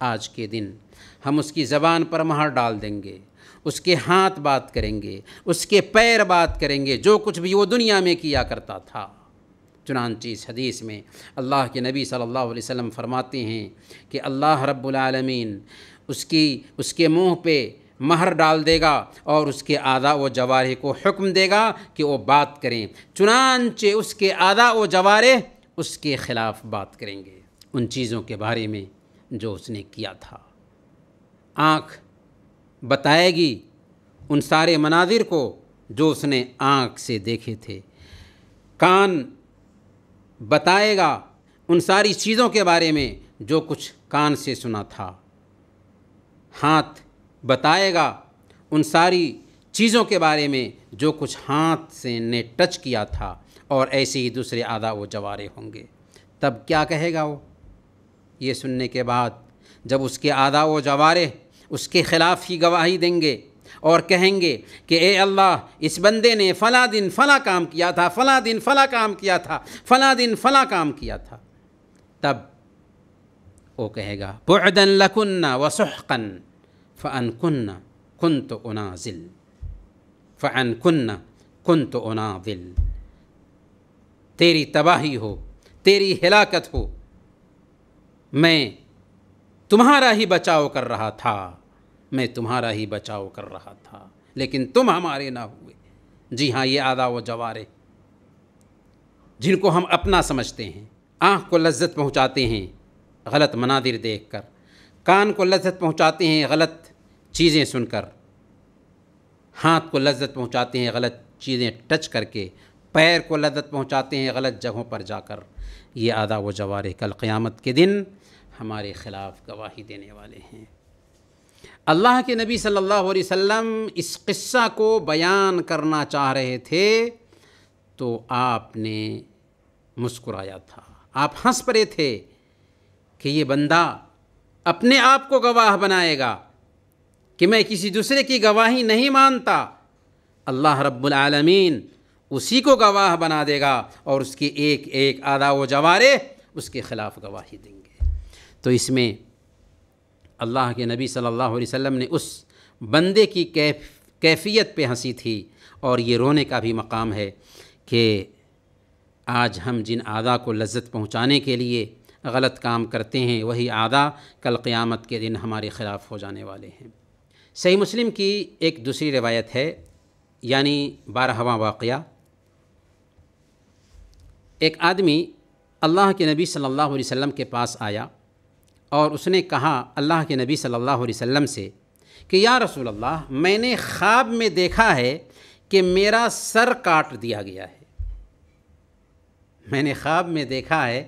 آج کے دن ہم اس کی زبان پر مہر ڈال دیں گے، اس کے ہاتھ بات کریں گے، اس کے پیر بات کریں گے، جو کچھ بھی وہ دنیا میں کیا کرتا تھا۔ چنانچہ اس حدیث میں اللہ کے نبی صلی اللہ علیہ وسلم فرماتے ہیں کہ اللہ رب العالمین اس کے منہ پہ مہر ڈال دے گا اور اس کے اعضاء و جوارح کو حکم دے گا کہ وہ بات کریں، چنانچہ اس کے اعضاء و جوارح اس کے خلاف بات کریں گے ان چیزوں کے بارے میں جو اس نے کیا تھا۔ آنکھ بتائے گی ان سارے مناظر کو جو اس نے آنکھ سے دیکھے تھے، کان بتائے گا ان ساری چیزوں کے بارے میں جو کچھ کان سے سنا تھا، ہاتھ بتائے گا ان ساری چیزوں کے بارے میں جو کچھ ہاتھ سے نے ٹچ کیا تھا، اور ایسے ہی دوسرے اعضاء و جوارح ہوں گے۔ تب کیا کہے گا وہ؟ یہ سننے کے بعد جب اس کے اعضاء و جوارح اس کے خلاف ہی گواہی دیں گے اور کہیں گے کہ اے اللہ، اس بندے نے فلاں دن فلاں کام کیا تھا، فلاں دن فلاں کام کیا تھا، فلاں دن فلاں کام کیا تھا، تب وہ کہے گا بعدا لکن وسحقا فان كنت انازل فان كنت اناضل۔ تیری تباہی ہو، تیری ہلاکت ہو، میں تمہارا ہی بچاؤ کر رہا تھا، میں تمہارا ہی بچاؤ کر رہا تھا، لیکن تم ہمارے نہ ہوئے۔ جی ہاں، یہ اعضاء و جوارح جن کو ہم اپنا سمجھتے ہیں، آنکھ کو لذت پہنچاتے ہیں غلط مناظر دیکھ کر، کان کو لذت پہنچاتے ہیں غلط چیزیں سن کر، ہاتھ کو لذت پہنچاتے ہیں غلط چیزیں ٹچ کر کے، پیر کو لذت پہنچاتے ہیں غلط جگہوں پر جا کر۔ یہ اعضاء و جوارح کل قیامت کے دن ہمارے خلاف گواہی دینے والے ہیں۔ اللہ کے نبی صلی اللہ علیہ وسلم اس قصہ کو بیان کرنا چاہ رہے تھے تو آپ نے مسکرایا تھا، آپ ہنس پڑے تھے کہ یہ بندہ اپنے آپ کو گواہ بنائے گا کہ میں کسی دوسرے کی گواہی نہیں مانتا، اللہ رب العالمین اسی کو گواہ بنا دے گا اور اس کی ایک ایک اعضاء و جوارح اس کے خلاف گواہی دیں گے۔ تو اس میں اللہ کے نبی صلی اللہ علیہ وسلم نے اس بندے کی کیفیت پہ ہنسی تھی، اور یہ رونے کا بھی مقام ہے کہ آج ہم جن اعضاء کو لذت پہنچانے کے لیے غلط کام کرتے ہیں، وہی اعضاء کل قیامت کے دن ہمارے خلاف ہو جانے والے ہیں۔ صحیح مسلم کی ایک دوسری روایت ہے، یعنی 12واں واقعہ۔ ایک آدمی اللہ کے نبی صلی اللہ علیہ وسلم کے پاس آیا اور اس نے کہا اللہ کے نبی صلی اللہ علیہ وسلم سے کہ یا رسول اللہ، میں نے خواب میں دیکھا ہے کہ میرا سر کاٹ دیا گیا ہے، میں نے خواب میں دیکھا ہے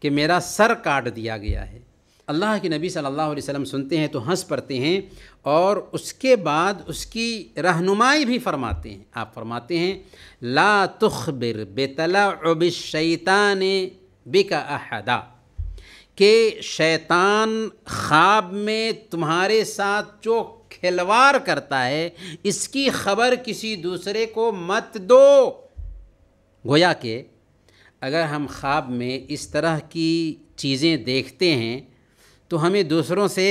کہ میرا سر کاٹ دیا گیا ہے۔ اللہ کے نبی صلی اللہ علیہ وسلم سنتے ہیں تو ہنس پڑتے ہیں، اور اس کے بعد اس کی رہنمائی بھی فرماتے ہیں۔ آپ فرماتے ہیں لا تخبر بتلاعب الشیطان بک احدا، کہ شیطان خواب میں تمہارے ساتھ جو کھلواڑ کرتا ہے اس کی خبر کسی دوسرے کو مت دو۔ گویا کہ اگر ہم خواب میں اس طرح کی چیزیں دیکھتے ہیں تو ہمیں دوسروں سے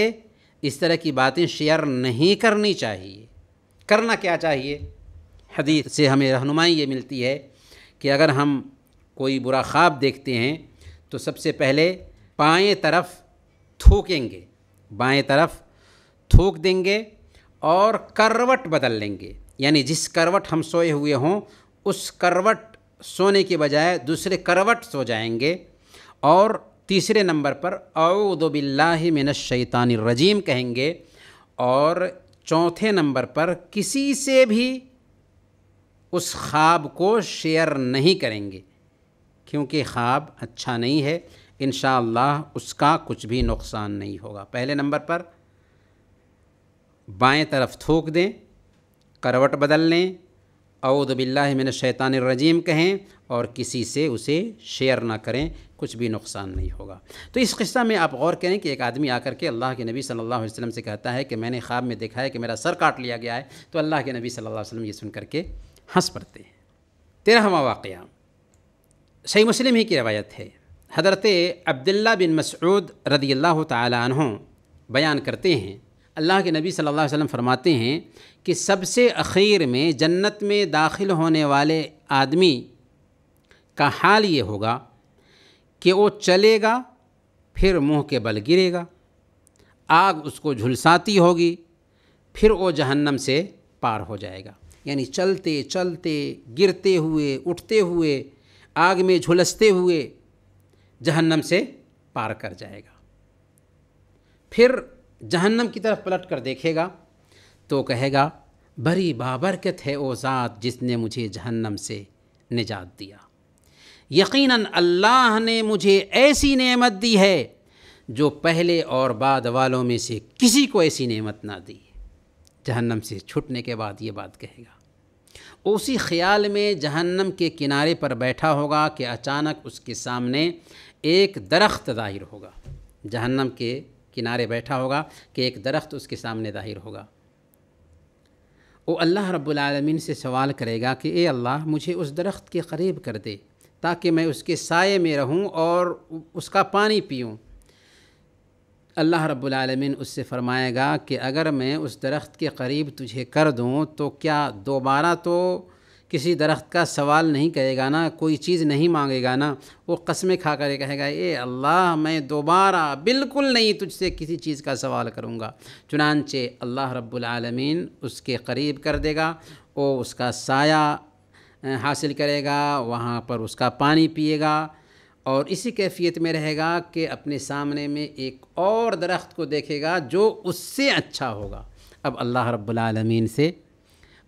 اس طرح کی باتیں شیئر نہیں کرنی چاہیے۔ کرنا کیا چاہیے؟ حدیث سے ہمیں رہنمائی یہ ملتی ہے کہ اگر ہم کوئی برا خواب دیکھتے ہیں تو سب سے پہلے بائیں طرف تھوکیں گے، بائیں طرف تھوک دیں گے اور کروٹ بدل لیں گے، یعنی جس کروٹ ہم سوئے ہوئے ہوں اس کروٹ سونے کے بجائے دوسرے کروٹ سو جائیں گے، اور تیسرے نمبر پر اعوذ باللہ من الشیطان الرجیم کہیں گے، اور چوتھے نمبر پر کسی سے بھی اس خواب کو شیئر نہیں کریں گے، کیونکہ خواب اچھا نہیں ہے۔ انشاءاللہ اس کا کچھ بھی نقصان نہیں ہوگا۔ پہلے نمبر پر بائیں طرف تھوک دیں، کروٹ بدل لیں، اعوذ باللہ من الشیطان الرجیم کہیں اور کسی سے اسے شیئر نہ کریں، کچھ بھی نقصان نہیں ہوگا۔ تو اس قصہ میں آپ غور کریں کہ ایک آدمی آ کر کے اللہ کے نبی صلی اللہ علیہ وسلم سے کہتا ہے کہ میں نے خواب میں دیکھا ہے کہ میرا سر کاٹ لیا گیا ہے، تو اللہ کے نبی صلی اللہ علیہ وسلم یہ سن کر کے ہنس پڑتے ہیں۔ 13واں واقعہ صحیح مسلم ہی کی روایت ہے، حضرت عبداللہ بن مسعود رضی اللہ تعالی عنہ بیان کرتے ہیں، اللہ کے نبی صلی اللہ علیہ وسلم فرماتے ہیں کہ سب سے اخیر میں جنت میں داخل ہونے والے آدمی کا حال یہ ہوگا کہ وہ چلے گا پھر منہ کے بل گرے گا، آگ اس کو جھلساتی ہوگی، پھر وہ جہنم سے پار ہو جائے گا، یعنی چلتے چلتے گرتے ہوئے اٹھتے ہوئے آگ میں جھلستے ہوئے جہنم سے پار کر جائے گا۔ پھر جہنم کی طرف پلٹ کر دیکھے گا تو کہے گا بڑی بابرکت ہے وہ ذات جس نے مجھے جہنم سے نجات دیا، یقیناً اللہ نے مجھے ایسی نعمت دی ہے جو پہلے اور بعد والوں میں سے کسی کو ایسی نعمت نہ دی۔ جہنم سے چھٹنے کے بعد یہ بات کہے گا، اسی خیال میں جہنم کے کنارے پر بیٹھا ہوگا کہ اچانک اس کے سامنے ایک درخت ظاہر ہوگا۔ جہنم کے کنارے بیٹھا ہوگا کہ ایک درخت اس کے سامنے ظاہر ہوگا۔ وہ اللہ رب العالمین سے سوال کرے گا کہ اے اللہ مجھے اس درخت کے قریب کر دے تاکہ میں اس کے سائے میں رہوں اور اس کا پانی پیوں۔ اللہ رب العالمین اس سے فرمائے گا کہ اگر میں اس درخت کے قریب تجھے کر دوں تو کیا دوبارہ تو کسی درخت کا سوال نہیں کرے گا نا، کوئی چیز نہیں مانگے گا نا؟ وہ قسمیں کھا کر کہے گا اے اللہ میں دوبارہ بالکل نہیں تجھ سے کسی چیز کا سوال کروں گا۔ چنانچہ اللہ رب العالمین اس کے قریب کر دے گا، وہ اس کا سایہ حاصل کرے گا، وہاں پر اس کا پانی پیے گا اور اسی کیفیت میں رہے گا کہ اپنے سامنے میں ایک اور درخت کو دیکھے گا جو اس سے اچھا ہوگا۔ اب اللہ رب العالمین سے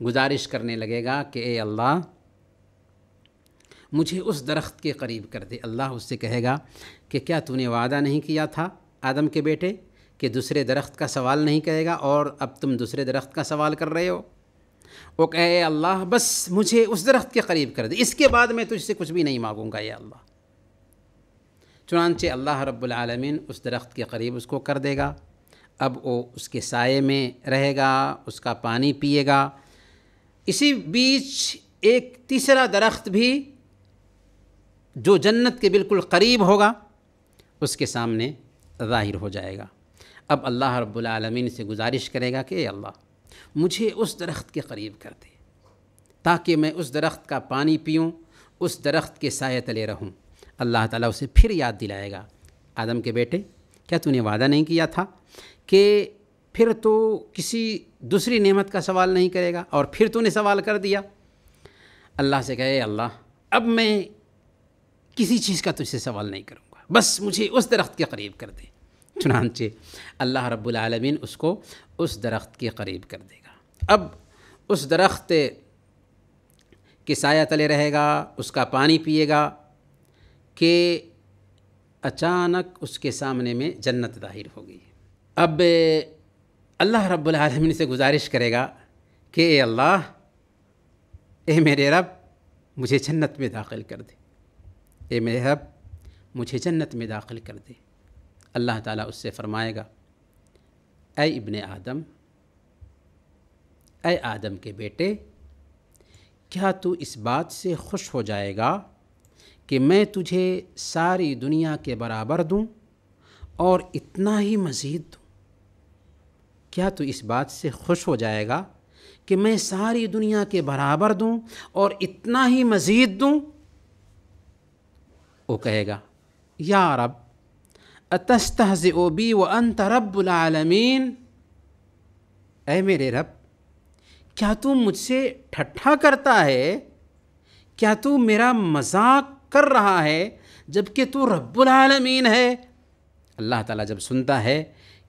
گزارش کرنے لگے گا کہ اے اللہ مجھے اس درخت کے قریب کر دے۔ اللہ اس سے کہے گا کہ کیا تو نے وعدہ نہیں کیا تھا آدم کے بیٹے کہ دوسرے درخت کا سوال نہیں کرے گا، اور اب تم دوسرے درخت کا سوال کر رہے ہو؟ وہ کہے اے اللہ بس مجھے اس درخت کے قریب کر دے، اس کے بعد میں تجھ سے کچھ بھی نہیں مانگوں گا یا اللہ۔ چنانچہ اللہ رب العالمین اس درخت کے قریب اس کو کر دے گا۔ اب وہ اس کے سائے میں رہے گا، اس کا پانی پیے گا۔ اسی بیچ ایک تیسرا درخت بھی جو جنت کے بالکل قریب ہوگا اس کے سامنے ظاہر ہو جائے گا۔ اب اللہ رب العالمین سے گزارش کرے گا کہ اے اللہ مجھے اس درخت کے قریب کر دے تاکہ میں اس درخت کا پانی پیوں، اس درخت کے سائے تلے رہوں۔ اللہ تعالیٰ اسے پھر یاد دلائے گا، آدم کے بیٹے کیا تو نے وعدہ نہیں کیا تھا کہ پھر تو کسی دوسری نعمت کا سوال نہیں کرے گا، اور پھر تو نے سوال کر دیا۔ اللہ سے کہے اللہ اب میں کسی چیز کا تجھ سے سوال نہیں کروں گا، بس مجھے اس درخت کے قریب کر دے۔ چنانچہ اللہ رب العالمین اس کو اس درخت کے قریب کر دے گا۔ اب اس درخت کے سایہ تلے رہے گا، اس کا پانی پیے گا کہ اچانک اس کے سامنے میں جنت ظاہر ہوگی۔ اب اللہ رب العالمین سے گزارش کرے گا کہ اے اللہ اے میرے رب مجھے جنت میں داخل کر دے، اے میرے رب مجھے جنت میں داخل کر دے۔ اللہ تعالیٰ اس سے فرمائے گا اے ابن آدم، اے آدم کے بیٹے، کیا تو اس بات سے خوش ہو جائے گا کہ میں تجھے ساری دنیا کے برابر دوں اور اتنا ہی مزید دوں؟ کیا تو اس بات سے خوش ہو جائے گا کہ میں ساری دنیا کے برابر دوں اور اتنا ہی مزید دوں؟ وہ کہے گا یا رب اتستہزئ بی وانت رب العالمین، اے میرے رب کیا تو مجھ سے ٹھٹھا کرتا ہے؟ کیا تو میرا مذاق کر رہا ہے جب کہ تو رب العالمین ہے؟ اللہ تعالیٰ جب سنتا ہے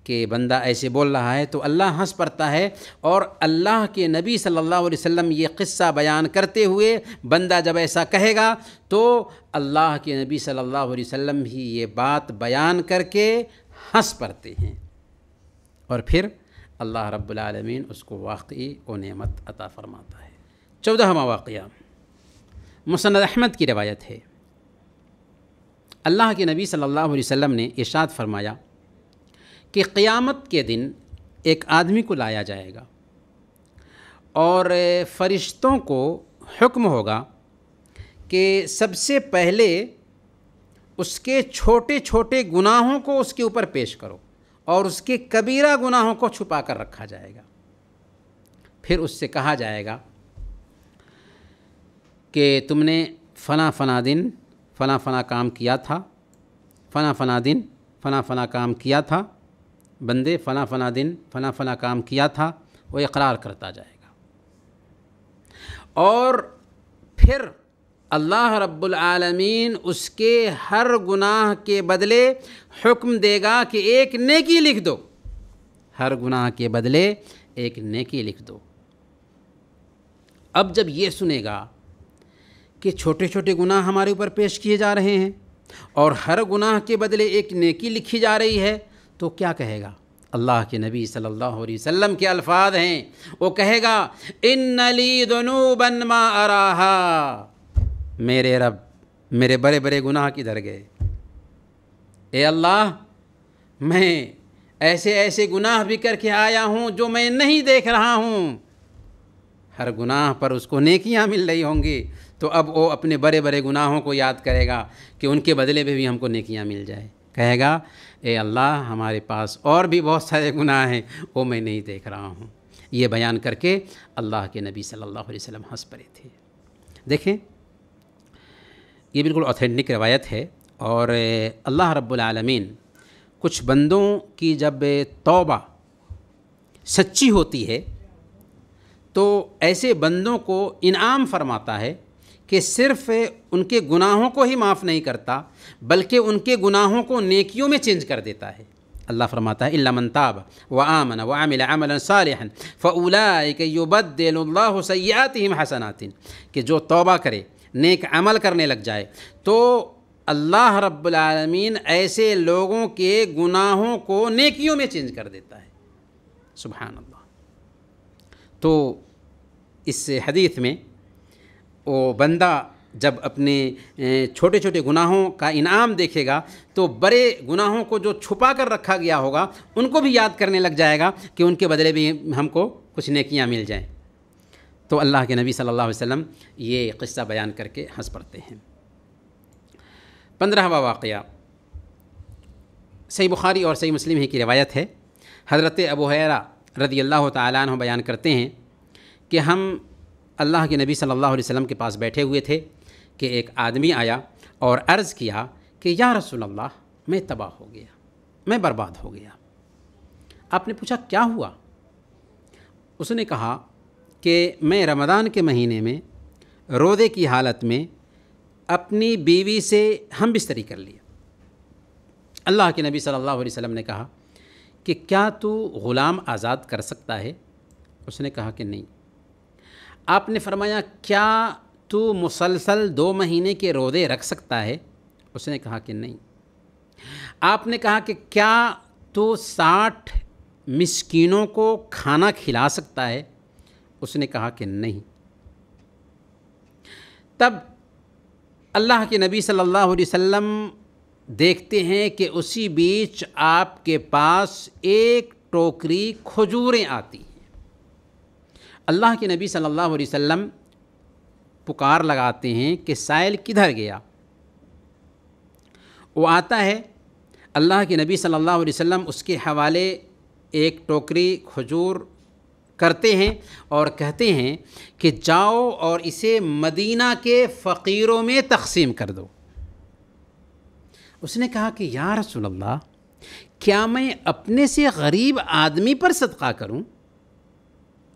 کہ بندہ ایسے بول رہا ہے تو اللہ ہنس پڑتا ہے، اور اللہ کے نبی صلی اللہ علیہ وسلم یہ قصہ بیان کرتے ہوئے بندہ جب ایسا کہے گا تو اللہ کے نبی صلی اللہ علیہ وسلم ہی یہ بات بیان کر کے ہنس پڑتے ہیں، اور پھر اللہ رب العالمین اس کو واقعی و نعمت عطا فرماتا ہے۔ 14واں واقعہ مسند احمد کی روایت ہے۔ اللہ کے نبی صلی اللہ علیہ وسلم نے ارشاد فرمایا کہ قیامت کے دن ایک آدمی کو لایا جائے گا اور فرشتوں کو حکم ہوگا کہ سب سے پہلے اس کے چھوٹے چھوٹے گناہوں کو اس کے اوپر پیش کرو اور اس کے کبیرہ گناہوں کو چھپا کر رکھا جائے گا۔ پھر اس سے کہا جائے گا کہ تم نے فلاں فلاں دن فلاں فلاں کام کیا تھا، فلاں فلاں دن فلاں فلاں کام کیا تھا، بندے فلاں فلاں دن فلاں فلاں کام کیا تھا، وہ اقرار کرتا جائے گا، اور پھر اللہ رب العالمین اس کے ہر گناہ کے بدلے حکم دے گا کہ ایک نیکی لکھ دو، ہر گناہ کے بدلے ایک نیکی لکھ دو۔ اب جب یہ سنے گا کہ چھوٹے چھوٹے گناہ ہمارے اوپر پیش کیے جا رہے ہیں اور ہر گناہ کے بدلے ایک نیکی لکھی جا رہی ہے تو کیا کہے گا؟ اللہ کے نبی صلی اللہ علیہ وسلم کے الفاظ ہیں، وہ کہے گا ان لی ذنوبا ما اراہا، میرے رب میرے بڑے بڑے گناہ کدھر گئے؟ اے اللہ میں ایسے ایسے گناہ بھی کر کے آیا ہوں جو میں نہیں دیکھ رہا ہوں۔ ہر گناہ پر اس کو نیکیاں مل رہی ہوں گی تو اب وہ اپنے بڑے بڑے گناہوں کو یاد کرے گا کہ ان کے بدلے میں بھی ہم کو نیکیاں مل جائے، کہے گا اے اللہ ہمارے پاس اور بھی بہت سارے گناہ ہیں وہ میں نہیں دیکھ رہا ہوں۔ یہ بیان کر کے اللہ کے نبی صلی اللہ علیہ وسلم ہنس پڑے تھے۔ دیکھیں یہ بالکل اوتھینٹک روایت ہے، اور اللہ رب العالمین کچھ بندوں کی جب توبہ سچی ہوتی ہے تو ایسے بندوں کو انعام فرماتا ہے کہ صرف ان کے گناہوں کو ہی معاف نہیں کرتا بلکہ ان کے گناہوں کو نیکیوں میں چینج کر دیتا ہے۔ اللہ فرماتا ہے الا من تاب وآمن وعمل عملا صالحا فاولئک یبدل اللہ سیئاتہم حسنات، کہ جو توبہ کرے نیک عمل کرنے لگ جائے تو اللہ رب العالمین ایسے لوگوں کے گناہوں کو نیکیوں میں چینج کر دیتا ہے۔ سبحان اللہ۔ تو اس حدیث میں وہ بندہ جب اپنے چھوٹے چھوٹے گناہوں کا انعام دیکھے گا تو بڑے گناہوں کو جو چھپا کر رکھا گیا ہوگا ان کو بھی یاد کرنے لگ جائے گا کہ ان کے بدلے بھی ہم کو کچھ نیکیاں مل جائیں۔ تو اللہ کے نبی صلی اللہ علیہ وسلم یہ قصہ بیان کر کے ہنس پڑتے ہیں۔ 15واں واقعہ صحیح بخاری اور صحیح مسلم ہی کی روایت ہے۔ حضرت ابو ہریرہ رضی اللہ تعالیٰ عنہ بیان کرتے ہیں کہ ہم اللہ کے نبی صلی اللہ علیہ وسلم کے پاس بیٹھے ہوئے تھے کہ ایک آدمی آیا اور عرض کیا کہ یا رسول اللہ میں تباہ ہو گیا، میں برباد ہو گیا۔ آپ نے پوچھا کیا ہوا؟ اس نے کہا کہ میں رمضان کے مہینے میں روزے کی حالت میں اپنی بیوی سے ہم بستری کر لیا۔ اللہ کے نبی صلی اللہ علیہ وسلم نے کہا کہ کیا تو غلام آزاد کر سکتا ہے؟ اس نے کہا کہ نہیں۔ آپ نے فرمایا کیا تو مسلسل 2 مہینے کے روزے رکھ سکتا ہے؟ اس نے کہا کہ نہیں۔ آپ نے کہا کہ کیا تو 60 مسکینوں کو کھانا کھلا سکتا ہے؟ اس نے کہا کہ نہیں۔ تب اللہ کے نبی صلی اللہ علیہ وسلم دیکھتے ہیں کہ اسی بیچ آپ کے پاس ایک ٹوکری کھجوریں آتی ہیں۔ اللہ کے نبی صلی اللہ علیہ وسلم پکار لگاتے ہیں کہ سائل کدھر گیا؟ وہ آتا ہے، اللہ کے نبی صلی اللہ علیہ وسلم اس کے حوالے ایک ٹوکری کھجور کرتے ہیں اور کہتے ہیں کہ جاؤ اور اسے مدینہ کے فقیروں میں تقسیم کر دو۔ اس نے کہا کہ یا رسول اللہ کیا میں اپنے سے غریب آدمی پر صدقہ کروں؟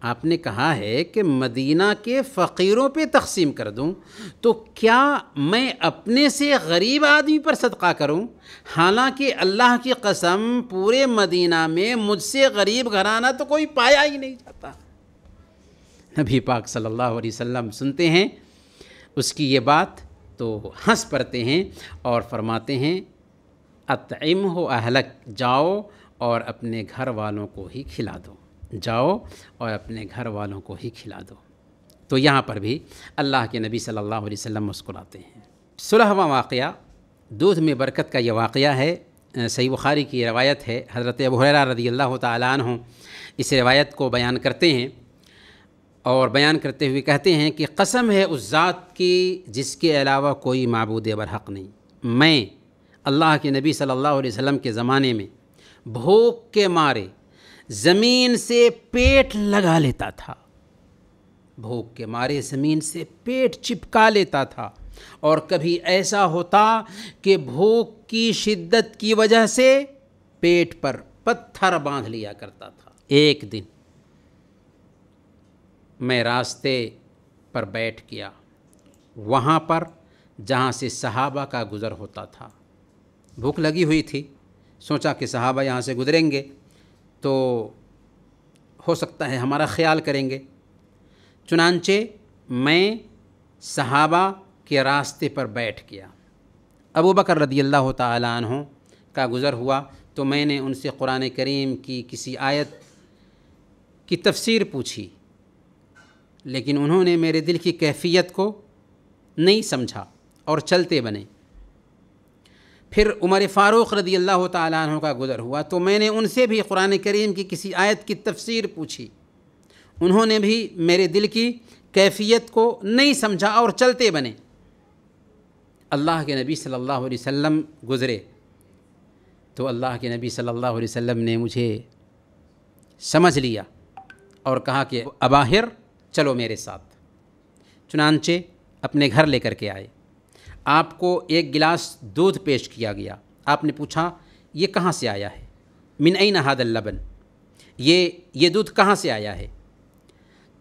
آپ نے کہا ہے کہ مدینہ کے فقیروں پہ تقسیم کر دوں، تو کیا میں اپنے سے غریب آدمی پر صدقہ کروں؟ حالانکہ اللہ کی قسم پورے مدینہ میں مجھ سے غریب گھرانہ تو کوئی پایا ہی نہیں جاتا۔ نبی پاک صلی اللہ علیہ وسلم سنتے ہیں اس کی یہ بات تو ہنس پڑتے ہیں اور فرماتے ہیں اطعمہ اہلک، جاؤ اور اپنے گھر والوں کو ہی کھلا دو، جاؤ اور اپنے گھر والوں کو ہی کھلا دو۔ تو یہاں پر بھی اللہ کے نبی صلی اللہ علیہ وسلم مسکراتے ہیں۔ 16واں واقعہ دودھ میں برکت کا یہ واقعہ ہے، صحیح بخاری کی روایت ہے۔ حضرت ابو ہریرہ رضی اللہ تعالیٰ عنہ اس روایت کو بیان کرتے ہیں اور بیان کرتے ہوئے کہتے ہیں کہ قسم ہے اس ذات کی جس کے علاوہ کوئی معبود برحق نہیں، میں اللہ کے نبی صلی اللہ علیہ وسلم کے زمانے میں بھوک کے مارے زمین سے پیٹ لگا لیتا تھا، بھوک کے مارے زمین سے پیٹ چپکا لیتا تھا، اور کبھی ایسا ہوتا کہ بھوک کی شدت کی وجہ سے پیٹ پر پتھر باندھ لیا کرتا تھا۔ ایک دن میں راستے پر بیٹھ گیا، وہاں پر جہاں سے صحابہ کا گزر ہوتا تھا، بھوک لگی ہوئی تھی، سوچا کہ صحابہ یہاں سے گزریں گے تو ہو سکتا ہے ہمارا خیال کریں گے، چنانچہ میں صحابہ کے راستے پر بیٹھ گیا۔ ابو بکر رضی اللہ تعالیٰ عنہ کا گزر ہوا تو میں نے ان سے قرآن کریم کی کسی آیت کی تفسیر پوچھی، لیکن انہوں نے میرے دل کی کیفیت کو نہیں سمجھا اور چلتے بنے۔ پھر عمر فاروق رضی اللہ تعالیٰ عنہ کا گزر ہوا تو میں نے ان سے بھی قرآن کریم کی کسی آیت کی تفسیر پوچھی، انہوں نے بھی میرے دل کی کیفیت کو نہیں سمجھا اور چلتے بنے۔ اللہ کے نبی صلی اللہ علیہ وسلم گزرے تو اللہ کے نبی صلی اللہ علیہ وسلم نے مجھے سمجھ لیا اور کہا کہ اباہر چلو میرے ساتھ، چنانچہ اپنے گھر لے کر کے آئے۔ آپ کو ایک گلاس دودھ پیش کیا گیا، آپ نے پوچھا یہ کہاں سے آیا ہے؟ من این ھذا اللبن، یہ دودھ کہاں سے آیا ہے؟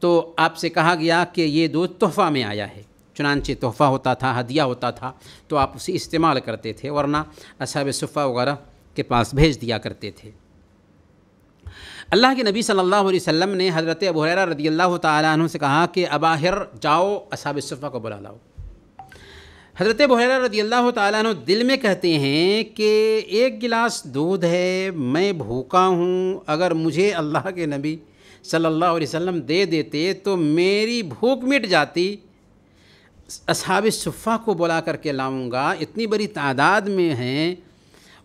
تو آپ سے کہا گیا کہ یہ دودھ تحفہ میں آیا ہے، چنانچہ تحفہ ہوتا تھا، ہدیہ ہوتا تھا تو آپ اسے استعمال کرتے تھے، ورنہ اصحاب صفہ وغیرہ کے پاس بھیج دیا کرتے تھے۔ اللہ کے نبی صلی اللہ علیہ وسلم نے حضرت ابو ہریرہ رضی اللہ تعالیٰ عنہ سے کہا کہ اباہر جاؤ اصحاب صفہ کو بلا لاؤ۔ حضرت ابو ہریرہ رضی اللہ تعالیٰ عنہ دل میں کہتے ہیں کہ ایک گلاس دودھ ہے، میں بھوکا ہوں، اگر مجھے اللہ کے نبی صلی اللہ علیہ وسلم دے دیتے تو میری بھوک مٹ جاتی، اصحاب صفہ کو بلا کر کے لاؤں گا، اتنی بڑی تعداد میں ہیں،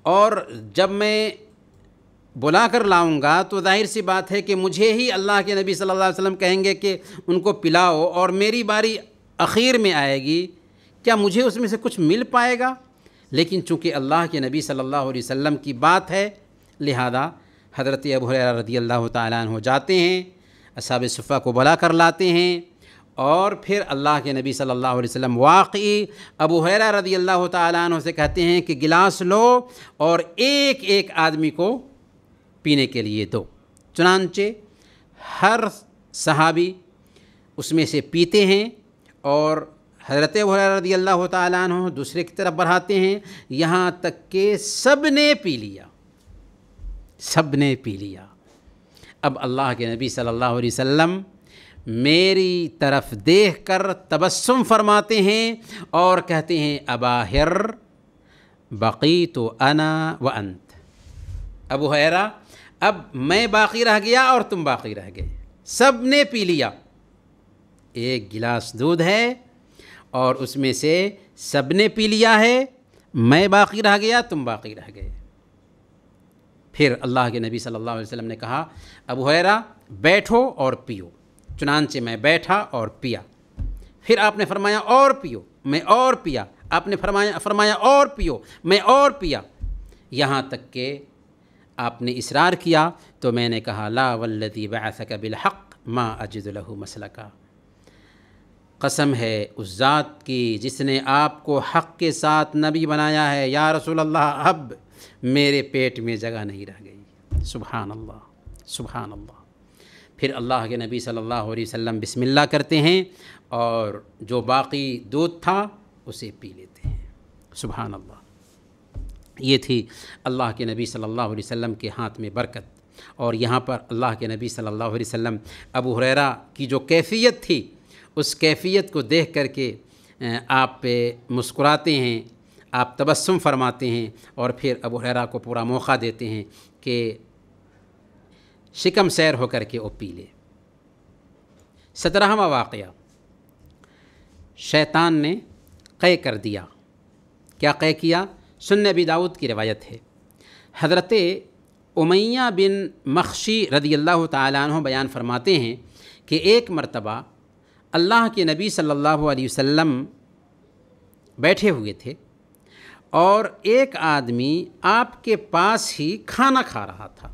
اور جب میں بلا کر لاؤں گا تو ظاہر سی بات ہے کہ مجھے ہی اللہ کے نبی صلی اللہ علیہ وسلم کہیں گے کہ ان کو پلاؤ، اور میری باری اخیر میں آئے گی، کیا مجھے اس میں سے کچھ مل پائے گا؟ لیکن چونکہ اللہ کے نبی صلی اللہ علیہ وسلم کی بات ہے، لہذا حضرت ابو ہریرہ رضی اللہ تعالیٰ عنہ جاتے ہیں، اصحاب صفہ کو بلا کر لاتے ہیں، اور پھر اللہ کے نبی صلی اللہ علیہ وسلم واقعی ابو ہریرہ رضی اللہ تعالیٰ عنہ سے کہتے ہیں کہ گلاس لو اور ایک ایک آدمی کو پینے کے لیے دو۔ چنانچہ ہر صحابی اس میں سے پیتے ہیں، اور حضرت ابو ہریرہ رضی اللہ تعالیٰ عنہ دوسرے کی طرف بڑھاتے ہیں، یہاں تک کہ سب نے پی لیا، سب نے پی لیا۔ اب اللہ کے نبی صلی اللہ علیہ وسلم میری طرف دیکھ کر تبسم فرماتے ہیں اور کہتے ہیں اباہر بقیت انا وانت، ابو ہریرہ اب میں باقی رہ گیا اور تم باقی رہ گئے، سب نے پی لیا۔ ایک گلاس دودھ ہے اور اس میں سے سب نے پی لیا ہے، میں باقی رہ گیا، تم باقی رہ گئے۔ پھر اللہ کے نبی صلی اللہ علیہ وسلم نے کہا ابو ہریرہ بیٹھو اور پیو، چنانچہ میں بیٹھا اور پیا۔ پھر آپ نے فرمایا اور پیو، میں اور پیا، آپ نے فرمایا اور پیو، میں اور پیا، یہاں تک کہ آپ نے اصرار کیا تو میں نے کہا لا والذی بعثک بالحق ما اجد له مسلکا، قسم ہے اس ذات کی جس نے آپ کو حق کے ساتھ نبی بنایا ہے، یا رسول اللہ اب میرے پیٹ میں جگہ نہیں رہ گئی۔ سبحان اللہ، سبحان اللہ۔ پھر اللہ کے نبی صلی اللہ علیہ وسلم بسم اللہ کرتے ہیں اور جو باقی دودھ تھا اسے پی لیتے ہیں۔ سبحان اللہ، یہ تھی اللہ کے نبی صلی اللہ علیہ وسلم کے ہاتھ میں برکت۔ اور یہاں پر اللہ کے نبی صلی اللہ علیہ وسلم ابو ہریرہ کی جو کیفیت تھی اس کیفیت کو دیکھ کر کے آپ پہ مسکراتے ہیں، آپ تبسم فرماتے ہیں اور پھر ابو ہریرہ کو پورا موقع دیتے ہیں کہ شکم سیر ہو کر کے وہ پی لے۔ 17واں واقعہ، شیطان نے قے کر دیا۔ کیا قے کیا؟ سنن ابی داؤد کی روایت ہے، حضرت امیہ بن مخشی رضی اللہ تعالیٰ عنہ بیان فرماتے ہیں کہ ایک مرتبہ اللہ کے نبی صلی اللہ علیہ وسلم بیٹھے ہوئے تھے اور ایک آدمی آپ کے پاس ہی کھانا کھا رہا تھا۔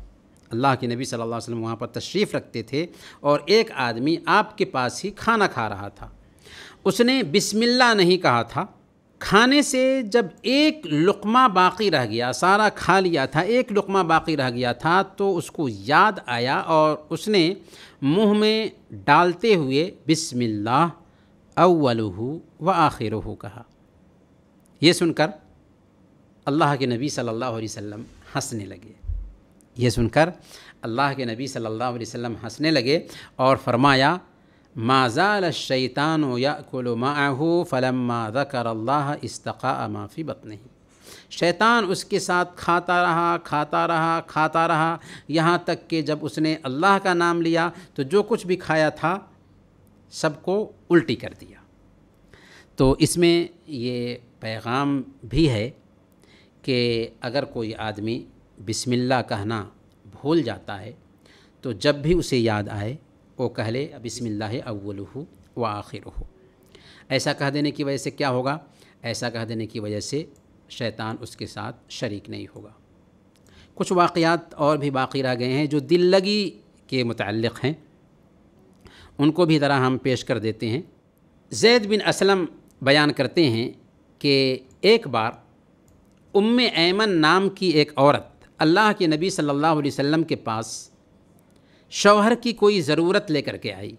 اللہ کے نبی صلی اللہ علیہ وسلم وہاں پر تشریف رکھتے تھے اور ایک آدمی آپ کے پاس ہی کھانا کھا رہا تھا۔ اس نے بسم اللہ نہیں کہا تھا۔ کھانے سے جب ایک لقمہ باقی رہ گیا، سارا کھا لیا تھا، ایک لقمہ باقی رہ گیا تھا تو اس کو یاد آیا اور اس نے منہ میں ڈالتے ہوئے بسم اللہ اولہ و آخرہ کہا۔ یہ سن کر اللہ کے نبی صلی اللہ علیہ وسلم ہنسنے لگے۔ یہ سن کر اللہ کے نبی صلی اللہ علیہ وسلم ہنسنے لگے اور فرمایا ما زال الشیطان یأکل معہ فلما ذکر اللہ استقاء ما فی بطنہ۔ شیطان اس کے ساتھ کھاتا رہا یہاں تک کہ جب اس نے اللہ کا نام لیا تو جو کچھ بھی کھایا تھا سب کو الٹی کر دیا۔ تو اس میں یہ پیغام بھی ہے کہ اگر کوئی آدمی بسم اللہ کہنا بھول جاتا ہے تو جب بھی اسے یاد آئے وہ کہہ لے بسم اللہ اولہ و آخرہ۔ ایسا کہہ دینے کی وجہ سے کیا ہوگا؟ ایسا کہہ دینے کی وجہ سے شیطان اس کے ساتھ شریک نہیں ہوگا۔ کچھ واقعات اور بھی باقی رہ گئے ہیں جو دل لگی کے متعلق ہیں، ان کو بھی ذرا ہم پیش کر دیتے ہیں۔ زید بن اسلم بیان کرتے ہیں کہ ایک بار ام ایمن نام کی ایک عورت اللہ کے نبی صلی اللہ علیہ وسلم کے پاس شوہر کی کوئی ضرورت لے کر کے آئی۔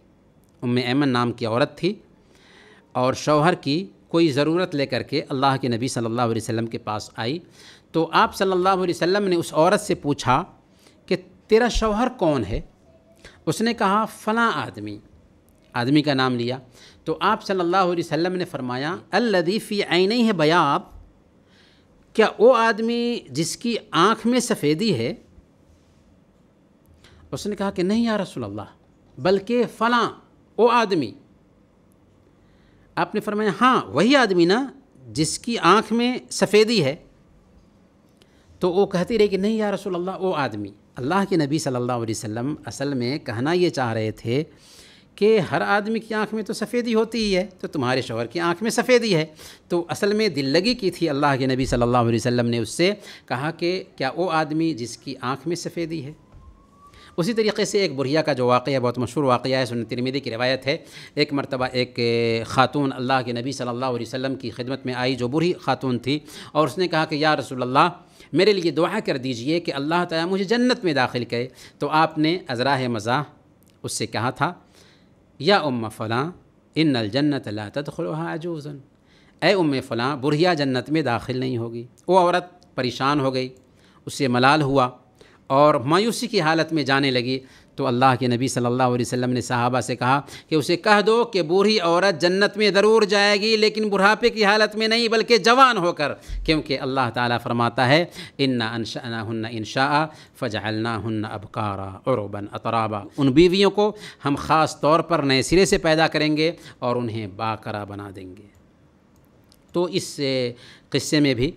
ام ایمن نام کی عورت تھی اور شوہر کی کوئی ضرورت لے کر کے اللہ کے نبی صلی اللہ علیہ وسلم کے پاس آئی تو آپ صلی اللہ علیہ وسلم نے اس عورت سے پوچھا کہ تیرا شوہر کون ہے؟ اس نے کہا فلاں آدمی کا نام لیا تو آپ صلی اللہ علیہ وسلم نے فرمایا الذی فی عینیہ بیاض، کیا وہ آدمی جس کی آنکھ میں سفیدی ہے؟ اس نے کہا کہ نہیں یا رسول اللہ، بلکہ فلاں وہ آدمی۔ آپ نے فرمایا ہاں وہی آدمی نا جس کی آنکھ میں سفیدی ہے؟ تو وہ کہتی رہی کہ نہیں یا رسول اللہ وہ آدمی۔ اللہ کے نبی صلی اللہ علیہ وسلم اصل میں کہنا یہ چاہ رہے تھے کہ ہر آدمی کی آنکھ میں تو سفیدی ہوتی ہی ہے، تو تمہارے شوہر کی آنکھ میں سفیدی ہے۔ تو اصل میں دل لگی کی تھی اللہ کے نبی صلی اللہ علیہ وسلم نے اس سے کہا کہ کیا وہ آدمی جس کی آنکھ میں سفیدی ہے؟ اسی طریقے سے ایک بڑھیا کا جو واقعہ بہت مشہور واقعہ ہے، سنن ترمذی کی روایت ہے۔ ایک مرتبہ ایک خاتون اللہ کے نبی صلی اللہ علیہ وسلم کی خدمت میں آئی جو بوڑھی خاتون تھی، اور اس نے کہا کہ یا رسول اللہ میرے لیے دعا کر دیجئے کہ اللہ تعالیٰ مجھے جنت میں داخل کرے۔ تو آپ نے ازراہ مزاح اس سے کہا تھا یا ام فلاں ان الجنت لا تدخلها عجوز، اے ام فلاں بڑھیا جنت میں داخل نہیں ہوگی۔ وہ عورت پریشان ہو گئی، اس سے ملال ہوا اور مایوسی کی حالت میں جانے لگی۔ تو اللہ کے نبی صلی اللہ علیہ وسلم نے صحابہ سے کہا کہ اسے کہہ دو کہ بوڑھی عورت جنت میں ضرور جائے گی لیکن بڑھاپے کی حالت میں نہیں بلکہ جوان ہو کر، کیونکہ اللہ تعالیٰ فرماتا ہے انا انشأناہن انشاء فجعلناہن ابکارا عربا اترابا، ان بیویوں کو ہم خاص طور پر نئے سرے سے پیدا کریں گے اور انہیں باکرا بنا دیں گے۔ تو اس قصے میں بھی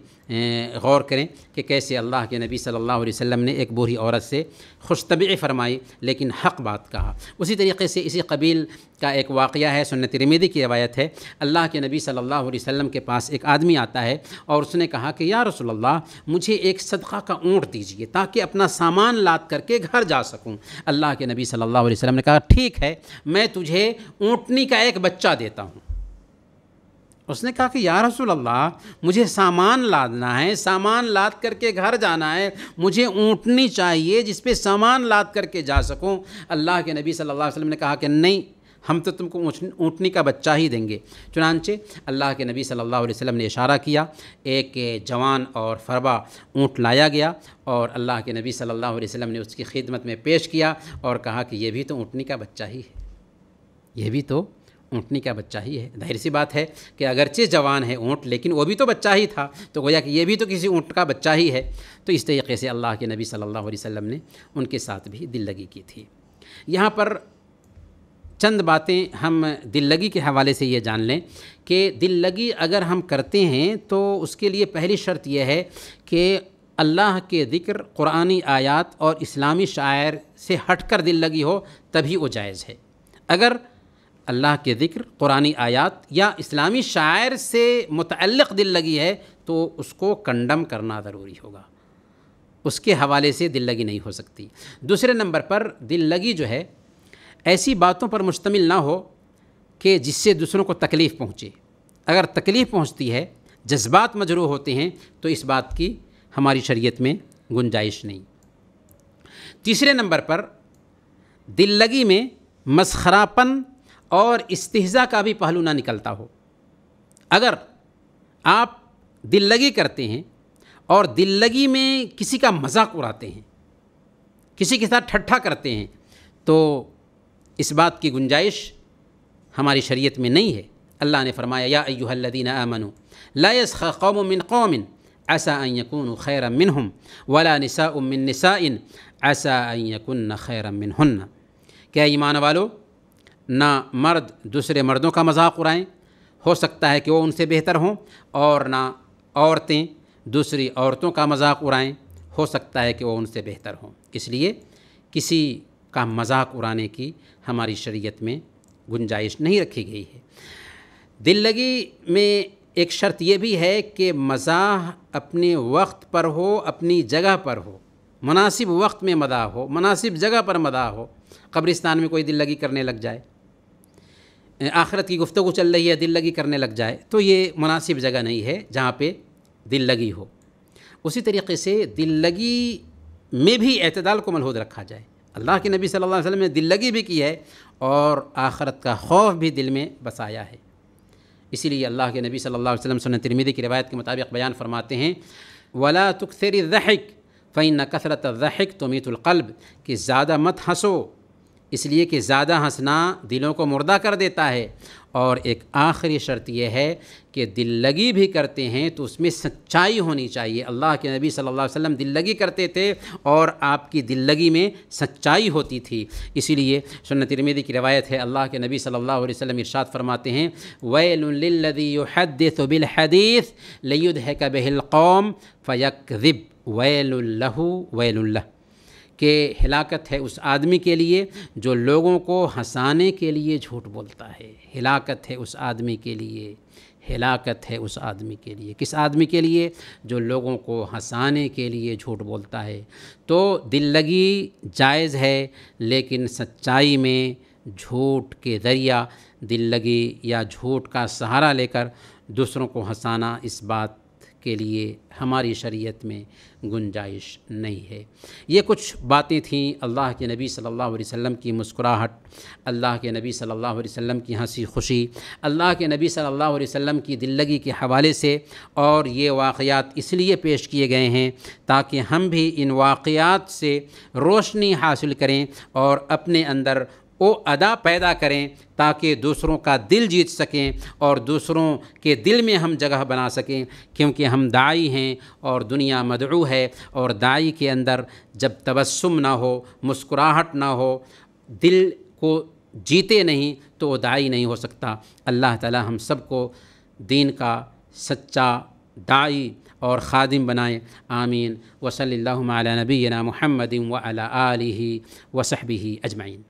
غور کریں کہ کیسے اللہ کے نبی صلی اللہ علیہ وسلم نے ایک بوڑھی عورت سے خوش طبعی فرمائی لیکن حق بات کہا۔ اسی طریقے سے اسی قبیل کا ایک واقعہ ہے، سنن ترمذی کی روایت ہے۔ اللہ کے نبی صلی اللہ علیہ وسلم کے پاس ایک آدمی آتا ہے اور اس نے کہا کہ یا رسول اللہ مجھے ایک صدقہ کا اونٹ دیجئے تاکہ اپنا سامان لاد کر کے گھر جا سکوں۔ اللہ کے نبی صلی اللہ علیہ وسلم نے کہا ٹھیک ہے، میں تجھے اونٹنی کا ایک بچہ دیتا ہوں۔ اس نے کہا کہ یا رسول اللہ مجھے سامان لادنا ہے، سامان لاد کر کے گھر جانا ہے، مجھے اونٹنی چاہیے جس پہ سامان لاد کر کے جا سکوں۔ اللہ کے نبی صلی اللہ علیہ وسلم نے کہا کہ نہیں، ہم تو تم کو اونٹنی کا بچہ ہی دیں گے۔ چنانچہ اللہ کے نبی صلی اللہ علیہ وسلم نے اشارہ کیا، ایک جوان اور فربا اونٹ لایا گیا اور اللہ کے نبی صلی اللہ علیہ وسلم نے اس کی خدمت میں پیش کیا اور کہا کہ یہ بھی تو اونٹنی کا بچہ ہی ہے، یہ بھی تو اونٹنی کا بچہ ہی ہے۔ ظاہر سی بات ہے کہ اگرچہ جوان ہے اونٹ، لیکن وہ بھی تو بچہ ہی تھا، تو گویا کہ یہ بھی تو کسی اونٹ کا بچہ ہی ہے۔ تو اس طریقے سے اللہ کے نبی صلی اللہ علیہ وسلم نے ان کے ساتھ بھی دل لگی کی تھی۔ یہاں پر چند باتیں ہم دل لگی کے حوالے سے یہ جان لیں کہ دل لگی اگر ہم کرتے ہیں تو اس کے لیے پہلی شرط یہ ہے کہ اللہ کے ذکر، قرآنی آیات اور اسلامی شعائر سے ہٹ کر دل لگی ہو تبھی وہ جائز ہے۔ اگر اللہ کے ذکر، قرآنی آیات یا اسلامی شاعر سے متعلق دل لگی ہے تو اس کو کنڈم کرنا ضروری ہوگا، اس کے حوالے سے دل لگی نہیں ہو سکتی۔ دوسرے نمبر پر دل لگی جو ہے ایسی باتوں پر مشتمل نہ ہو کہ جس سے دوسروں کو تکلیف پہنچے۔ اگر تکلیف پہنچتی ہے، جذبات مجروح ہوتے ہیں تو اس بات کی ہماری شریعت میں گنجائش نہیں۔ تیسرے نمبر پر دل لگی میں مسخرہ پن اور استہزاء کا بھی پہلو نہ نکلتا ہو۔ اگر آپ دل لگی کرتے ہیں اور دل لگی میں کسی کا مذاق اڑاتے ہیں، کسی کے ساتھ ٹھٹھا کرتے ہیں، تو اس بات کی گنجائش ہماری شریعت میں نہیں ہے۔ اللہ نے فرمایا یا ایھا الذین آمنوا لا یسخر قوم من قوم عسى ان یکونوا خیرا منہم ولا نساء من نساء عسى ان یکن خیرا منہن۔ کیا ایمان والو، نہ مرد دوسرے مردوں کا مذاق اڑائیں، ہو سکتا ہے کہ وہ ان سے بہتر ہوں، اور نہ عورتیں دوسری عورتوں کا مذاق اڑائیں، ہو سکتا ہے کہ وہ ان سے بہتر ہوں۔ اس لیے کسی کا مذاق اڑانے کی ہماری شریعت میں گنجائش نہیں رکھی گئی ہے۔ دل لگی میں ایک شرط یہ بھی ہے کہ مزاح اپنے وقت پر ہو، اپنی جگہ پر ہو، مناسب وقت میں مداح ہو، مناسب جگہ پر مداح ہو۔ قبرستان میں کوئی دل لگی کرنے لگ جائے، آخرت کی گفتگو چل رہی ہے، دل لگی کرنے لگ جائے، تو یہ مناسب جگہ نہیں ہے جہاں پہ دل لگی ہو۔ اسی طریقے سے دل لگی میں بھی اعتدال کو ملحوظ رکھا جائے۔ اللہ کے نبی صلی اللہ علیہ وسلم نے دل لگی بھی کی ہے اور آخرت کا خوف بھی دل میں بسایا ہے۔ اسی لیے اللہ کے نبی صلی اللہ علیہ وسلم سنن ترمذی کی روایت کے مطابق بیان فرماتے ہیں وَلَا تُكْثِرِ الضَّحِكَ فَإِنَّ كَثْرَةَ الضَّحِكِ تُمِيتُ الْقَلْبَ، کہ زیادہ مت ہنسو، اس لیے کہ زیادہ ہنسنا دلوں کو مردہ کر دیتا ہے۔ اور ایک آخری شرط یہ ہے کہ دل لگی بھی کرتے ہیں تو اس میں سچائی ہونی چاہیے۔ اللہ کے نبی صلی اللہ علیہ وسلم دل لگی کرتے تھے اور آپ کی دل لگی میں سچائی ہوتی تھی۔ اسی لیے سنن ترمذی کی روایت ہے، اللہ کے نبی صلی اللہ علیہ وسلم ارشاد فرماتے ہیں وَيْلٌ لِلَّذِي يُحَدِّثُ بِالْحَدِيثِ لِيُضْحِكَ بِهِ الْقَوْمُ فَيَكْذِبُ وَيْلٌ لَهُ وَيْلٌ لَهُ، کہ ہلاکت ہے اس آدمی کے لیے جو لوگوں کو ہنسانے کے لیے جھوٹ بولتا ہے۔ ہلاکت ہے اس آدمی کے لیے، ہلاکت ہے اس آدمی کے لیے۔ کس آدمی کے لیے؟ جو لوگوں کو ہنسانے کے لیے جھوٹ بولتا ہے۔ تو دل لگی جائز ہے، لیکن سچائی میں جھوٹ کے ذریعہ دل لگی یا جھوٹ کا سہارا لے کر دوسروں کو ہنسانا، اس بات کے لیے ہماری شریعت میں گنجائش نہیں ہے۔ یہ کچھ باتیں تھیں اللہ کے نبی صلی اللہ علیہ وسلم کی مسکراہٹ، اللہ کے نبی صلی اللہ علیہ وسلم کی ہنسی خوشی، اللہ کے نبی صلی اللہ علیہ وسلم کی دل لگی کے حوالے سے، اور یہ واقعات اس لیے پیش کیے گئے ہیں تاکہ ہم بھی ان واقعات سے روشنی حاصل کریں اور اپنے اندر وہ ادا پیدا کریں تاکہ دوسروں کا دل جیت سکیں اور دوسروں کے دل میں ہم جگہ بنا سکیں، کیونکہ ہم داعی ہیں اور دنیا مدعو ہے، اور داعی کے اندر جب تبسم نہ ہو، مسکراہٹ نہ ہو، دل کو جیتے نہیں تو وہ داعی نہیں ہو سکتا۔ اللہ تعالی ہم سب کو دین کا سچا داعی اور خادم بنائے، آمین۔ وصلی اللہ علی نبینا محمد وعلی آلہ وصحبہ اجمعین۔